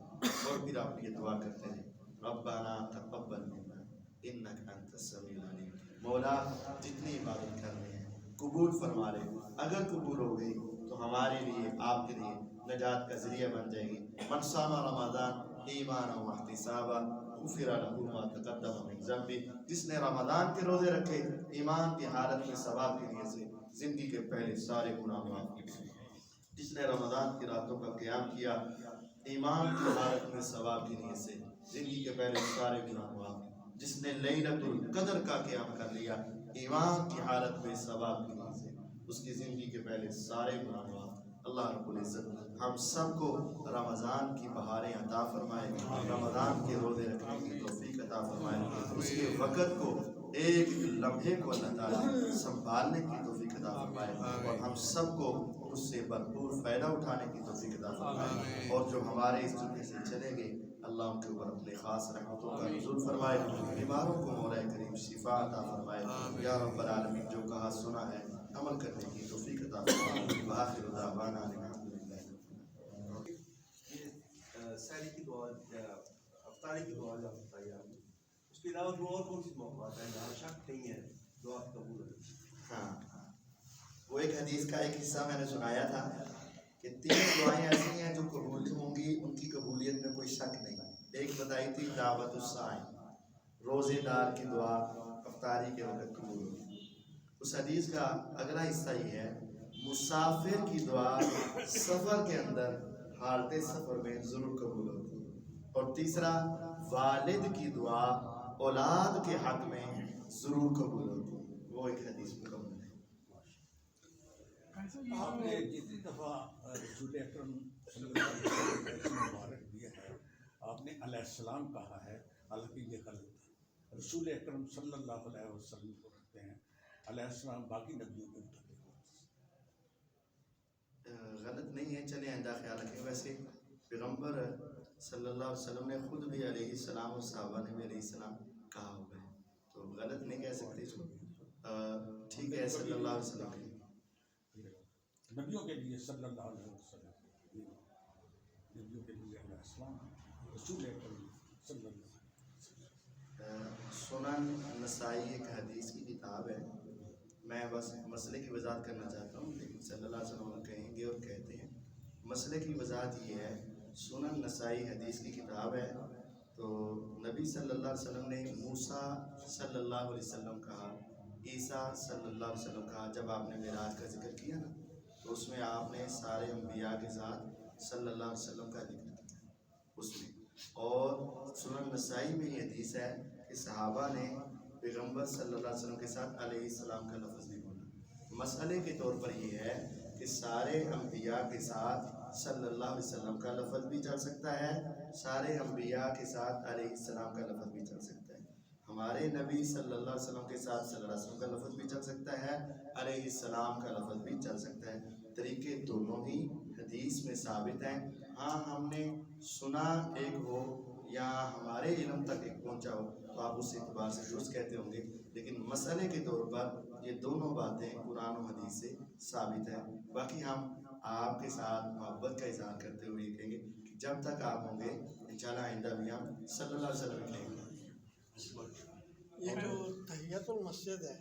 اور پھر آپ یہ دعا کرتے ہیں ربنا تقبل منا انک انت السمیع العلیم. مولا جتنی عبادت کر رہے ہیں قبول فرما لے. اگر قبول ہو گئی تو ہمارے لیے, آپ کے لیے نجات کا ذریعہ بن جائے گی. من صام رمضان ایمانا واحتسابا غفر له ما تقدم من ذنبه. جس نے رمضان کے روزے رکھے ایمان کی حالت میں ثواب کے لیے سے, زندگی کے پہلے سارے گناہ معاف کیے. جس نے رمضان کی راتوں کا قیام کیا ایمان کی حالت میں ثواب کے لیے سے, زندگی کے پہلے سارے گناہ معاف. جس نے لیلۃ القدر کا قیام کر لیا ایمان کی حالت میں ثواب کے لیے سے, اس کی زندگی کے پہلے سارے گناہ معاف. اللہ رب العزت ہم سب کو رمضان کی بہاریں عطا فرمائے, رمضان کے روزے رکھنے کی توفیق عطا فرمائے, اس کے وقت کو ایک لمحے کو اللہ تعالیٰ سنبھالنے کی توفیق عطا فرمائے, اور ہم سب کو اس سے بھرپور فائدہ اٹھانے کی توفیق عطا فرمائے. اور جو ہمارے اس دنیا سے چلے گئے اللہ ان کے اوپر اپنے خاص رحمتوں کا نزول فرمائے, بیماروں کو مولا کریم شفا عطا فرمائے. یا رب العالمین جو کہا سنا ہے عمل کرنے کی توفیق عطا فرمائے. وآخر دعوانا الحمدللہ. سحری کی دعا, افطاری کی دعا جو بتائی آپ نے, اس کے کے علاوہ دو اور کون سی موقعات ہیں جہاں شک نہیں ہے دعا قبول ہے؟ ہاں، وہ ایک حدیث کا ایک حصہ میں نے سنایا تھا کہ 3 دعائیں ایسی ہیں جو قبول ہوں گی، ان کی قبولیت میں کوئی شک نہیں۔ ایک بتائی تھی دعوت الصائم، روزے دار کی دعا افطاری کے وقت قبول ہوگی۔ اس حدیث کا اگلا حصہ یہ ہے مسافر کی دعا سفر کے اندر حالت سفر میں ضرور قبول ہوتی ہے۔ اور تیسرا والد کی دعا اولاد کے حق میں ضرور قبول ہوتی ہے، وہ ایک حدیث مکمل ہے۔ آپ نے جتنی دفعہ رسول اکرم صلی اللہ علیہ وسلم کا مبارک دیا ہے آپ نے علیہ السلام کہا ہے، حالانکہ یہ غلط ہے۔ رسول اکرم صلی اللہ علیہ وسلم کو رکھتے ہیں علیہ السلام، باقی نبیوں کے متعلق غلط نہیں ہے، چلیں آئندہ خیال رکھیں۔ ویسے پیغمبر صلی اللہ علیہ وسلم نے خود بھی علیہ السلام اور صحابہ نے بھی علیہ السلام کہا ہوا ہے، تو غلط نہیں کہہ سکتے اس کو۔ ٹھیک ہے، صلی اللہ علیہ وسلم کے نبیوں کے لیے صلی اللہ علیہ وسلم، نبیوں کے لیے علیہ السلام، رسول اکرم صلی اللہ علیہ وسلم۔ سنن نسائی ایک حدیث کی کتاب ہے، میں بس مسئلے کی وضاحت کرنا چاہتا ہوں، لیکن صلی اللہ علیہ وسلم کہیں گے اور کہتے ہیں۔ مسئلے کی وضاحت یہ ہے، سنن نسائی حدیث کی کتاب ہے، تو نبی صلی اللہ علیہ وسلم نے موسیٰ صلی اللہ علیہ وسلم کہا، عیسیٰ صلی اللہ علیہ وسلم کہا۔ جب آپ نے معراج کا ذکر کیا نا تو اس میں آپ نے سارے انبیاء کے ساتھ صلی اللہ علیہ وسلم کا ذکر کیا اس میں۔ اور سنن نسائی میں یہ حدیث ہے کہ صحابہ نے پیغمبر صلی اللہ علیہ وسلم کے ساتھ علیہ السلام کا لفظ نہیں بولا۔ مسئلے کے طور پر یہ ہے کہ سارے انبیاء کے ساتھ صلی اللہ علیہ وسلم کا لفظ بھی چل سکتا ہے، سارے انبیاء کے ساتھ علیہ السلام کا لفظ بھی چل سکتا ہے۔ ہمارے نبی صلی اللہ علیہ وسلم کے ساتھ صلی اللہ علیہ وسلم کا لفظ بھی چل سکتا ہے، علیہ السلام کا لفظ بھی چل سکتا ہے۔ طریقے دونوں ہی حدیث میں ثابت ہیں۔ ہاں، ہم نے سنا ایک ہو یا ہمارے علم تک ایک پہنچا ہو تو آپ اس اعتبار سے درست کہتے ہوں گے، لیکن مسئلے کے طور پر یہ دونوں باتیں قرآن و حدیث سے ثابت ہیں۔ باقی ہم آپ کے ساتھ محبت کا اظہار کرتے ہوئے یہ کہیں گے کہ جب تک آپ ہوں گے انشاءاللہ آئندہ بھی ہم صلی اللہ علیہ وسلم کہیں گے۔ یہ جو تحیت المسجد ہے،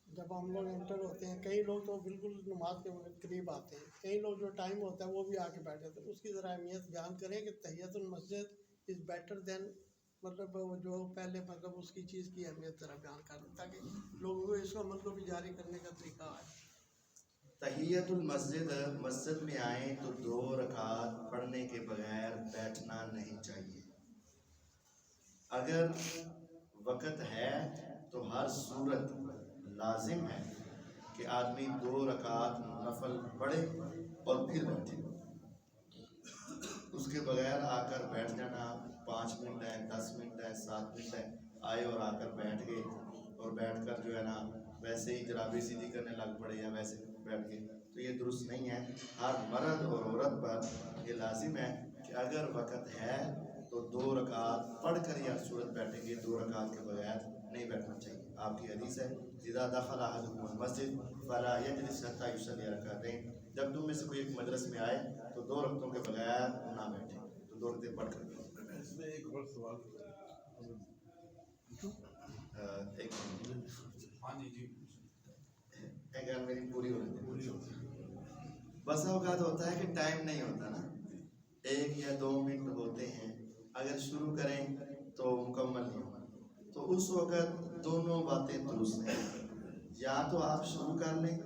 جب ہم لوگ انٹر ہوتے ہیں، کئی لوگ تو بالکل نماز کے قریب آتے ہیں، کئی لوگ جو ٹائم ہوتا ہے وہ بھی آ کے بیٹھ جاتے ہیں، اس کی ذرا اہمیت بیان کریں کہ تحیت المسجد از بیٹر دین، مطلب جو پہلے مطلب اس کی چیز کی اہمیت ذرا بیان کریں تاکہ لوگوں کو اس کو مطلب جاری کرنے کا طریقہ آئے۔ تحیت المسجد، مسجد میں آئیں تو 2 رکعت پڑھنے کے بغیر بیٹھنا نہیں چاہیے۔ اگر وقت ہے تو ہر صورت لازم ہے کہ آدمی 2 رکعت نفل پڑھے اور پھر بیٹھے۔ اس کے بغیر آ کر بیٹھ جانا، 5 منٹ ہے، 10 منٹ ہے، 7 منٹ ہے، آئے اور آ کر بیٹھ گئے اور بیٹھ کر جو ہے نا ویسے ہی جرابیں سیدھی کرنے لگ پڑے یا ویسے بیٹھ گئے، تو یہ درست نہیں ہے۔ ہر مرد اور عورت پر یہ لازم ہے کہ اگر وقت ہے تو 2 رکعت پڑھ کر یا صورت بیٹھیں گے، 2 رکعت کے بغیر نہیں بیٹھنا چاہیے۔ آپ کی حدیث ہے اذا دخل احدکم المسجد فلا یجلس حتی یصلی رکعتین، جب تم میں سے کوئی ایک مجلس میں آئے تو 2 رکعتوں کے بغیر نہ بیٹھے، تو 2 رکعتیں پڑھ کر بیٹھیں۔ اس میں ایک اور سوال ایک ہاں جی اگر میری پوری ہو رہی ہے، بسا اوقات ہوتا ہے کہ ٹائم نہیں ہوتا نا، 1 یا 2 منٹ ہوتے ہیں، اگر شروع کریں تو مکمل نہیں ہوگا، تو اس وقت دونوں باتیں درست ہیں۔ یا تو آپ شروع کر لیں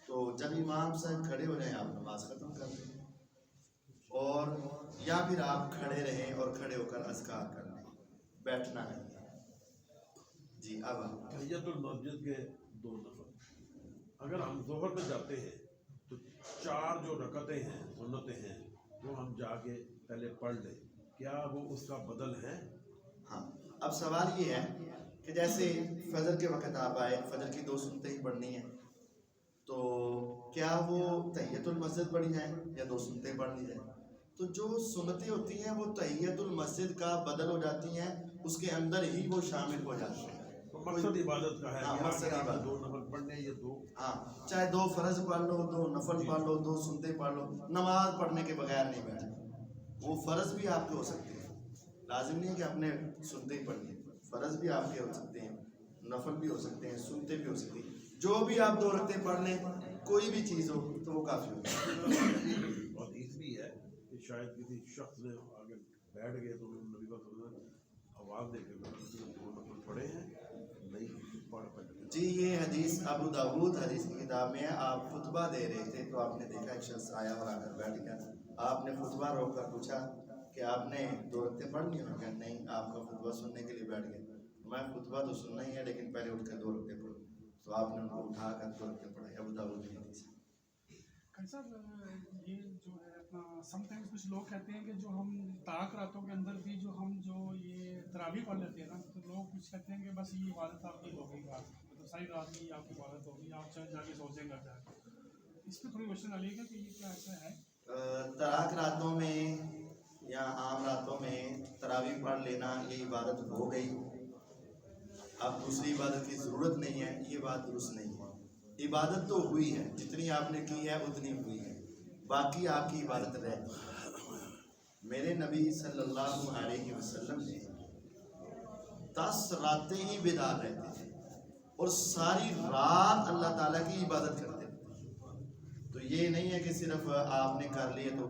تو جب امام صاحب کھڑے ہو جائیں آپ نماز ختم کر لیں، اور یا پھر آپ کھڑے رہیں اور کھڑے ہو کر اذکار کر لیں، بیٹھنا نہیں ہے۔ جی اب تحیت المسجد کے 2 نفل، اگر ہم ظہر میں جاتے ہیں تو 4 جو رکعتیں ہیں سنتیں ہیں وہ ہم جا کے پہلے پڑھ لیں، کیا وہ اس کا بدل ہے؟ ہاں، اب سوال یہ ہے کہ جیسے فجر کے وقت آپ آئے، فجر کی 2 سنتیں ہی پڑھنی ہیں، تو کیا وہ تحیت المسجد پڑھی جائیں یا 2 سنتیں پڑھ لی جائیں؟ تو جو سنتیں ہوتی ہیں وہ تحیت المسجد کا بدل ہو جاتی ہیں، اس کے اندر ہی وہ شامل ہو جاتی ہیں۔ تو مقصد عبادت کا ہے، ہاں، یا مقصد اگر آپ عبادت۔ 2 نفل پڑھنے یا 2 ہاں، چاہے 2 فرض پڑھ لو، 2 نفل پڑھ لو، 2 سنتیں پڑھ لو، نماز پڑھنے کے بغیر نہیں بیٹھنا۔ وہ فرض بھی آپ کے ہو سکتے ہیں، لازم نہیں ہے کہ آپ نے سنتیں ہی پڑھنی ہے، فرض بھی آپ کے ہو سکتے ہیں، نفل بھی ہو سکتے ہیں، سنتے بھی ہو سکتی ہیں، جو بھی آپ 2 رکعتیں پڑھ لیں کوئی بھی چیز ہو تو وہ کافی ہوگی۔ اور اس بھی ہے کہ شاید کسی شخص نے آگے بیٹھ گئے تو نبی صلی اللہ علیہ وسلم نے آواز دے کے وہ نفل پڑھے ہیں نہیں پڑھ پڑے۔ جی یہ حدیث ابو داود حدیث کی کتاب میں ہے، آپ خطبہ دے رہے تھے تو آپ نے دیکھا ایک شخص آیا اور آ کر بیٹھ گیا، آپ نے خطبہ روک کر پوچھا کہ آپ نے 2 رکعتیں پڑھ لی؟ انہوں نے کہا نہیں، آپ کا خطبہ سننے کے لیے بیٹھ گئے۔ میں خطبہ تو سننا ہی ہے لیکن پہلے اٹھ کر 2 رکعتیں پڑھوں، تو آپ نے ان کو اٹھا کر 2 رکعتیں پڑھائی۔ ابو داود کی حدیث ہے۔ صاحب یہ جو ہے اپنا سم ٹائمز کچھ لوگ کہتے ہیں کہ جو ہم طلاق راتوں کے اندر بھی جو یہ تراویح پڑھ لیتے ہیں نا، تو لوگ کچھ کہتے ہیں کہ بس یہ عبادت آپ کی ہو گئی، مطلب ساری رات کی آپ کی عبادت ہوگی، آپ چل جا کے سوچیں گھر جا کے۔ اس پہ تھوڑی کوشچن ڈالیے گا کہ یہ کیا ایسا ہے؟ طلاق راتوں میں یا عام راتوں میں تراویح پڑھ لینا یہ عبادت ہو گئی، اب دوسری عبادت کی ضرورت نہیں ہے، یہ بات درست نہیں ہے۔ عبادت تو ہوئی ہے، جتنی آپ نے کی ہے اتنی ہوئی ہے، باقی آپ کی عبادت رہ گئی۔ میرے نبی صلی اللہ علیہ وسلم نے 10 راتیں ہی بیدار رہتے تھے اور ساری رات اللہ تعالیٰ کی عبادت کرتے تھے۔ تو یہ نہیں ہے کہ صرف آپ نے کر لیے تو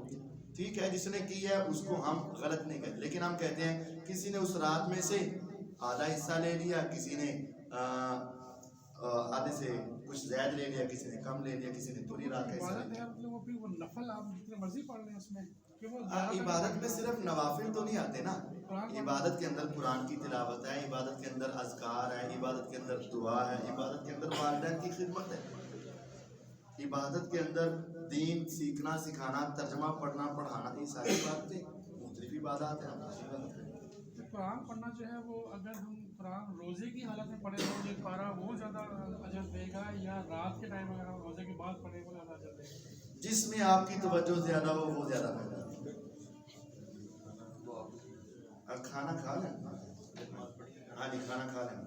ٹھیک ہے، جس نے کی ہے اس کو ہم غلط نہیں کہتے، لیکن ہم کہتے ہیں کسی نے اس رات میں سے آدھا حصہ لے لیا، کسی نے آدھے سے کچھ زائد لے لیا، کسی نے کم لے لیا، کسی نے پوری رات کا حصہ لے عبادت لیا۔ ہے مطلب وہ پھر وہ نفل آپ جتنے مرضی پڑھ لیں اس میں کہ وہ عبادت میں صرف نوافل تو نہیں آتے نا، عبادت کے اندر قرآن کی تلاوت ہے، عبادت کے اندر اذکار ہے، عبادت کے اندر دعا ہے، عبادت کے اندر والدین کی خدمت ہے، عبادت کے اندر دین سیکھنا سکھانا، ترجمہ پڑھنا پڑھانا، یہ ساری باتیں مختلف عبادات ہیں۔ قرآن پڑھنا جو ہے وہ اگر ہم قرآن روزے کی حالت میں پڑھیں تو یہ پارا وہ زیادہ اجر دے گا، یا رات کے ٹائم اگر ہم روزے کے بعد پڑھیں وہ زیادہ اجر دے گا؟ جس میں آپ کی توجہ زیادہ ہو وہ زیادہ بہتر ہے۔ کھانا کھا لیں؟ ہاں جی کھانا کھا لیں۔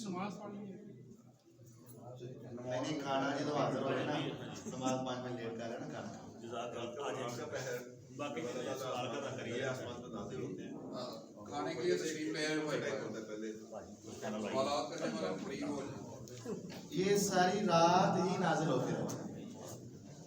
نماز پڑھ لی نہیں کھانا جی تو حاضر ہو گئے نا، نماز 5 منٹ لیٹ کر رہے نا کھانا۔ کھانے کے لیے تشریف لے آئے سوالات کرنے والا فری ہو جائے۔ یہ ساری رات ہی نازل ہوتے رہتے ہیں۔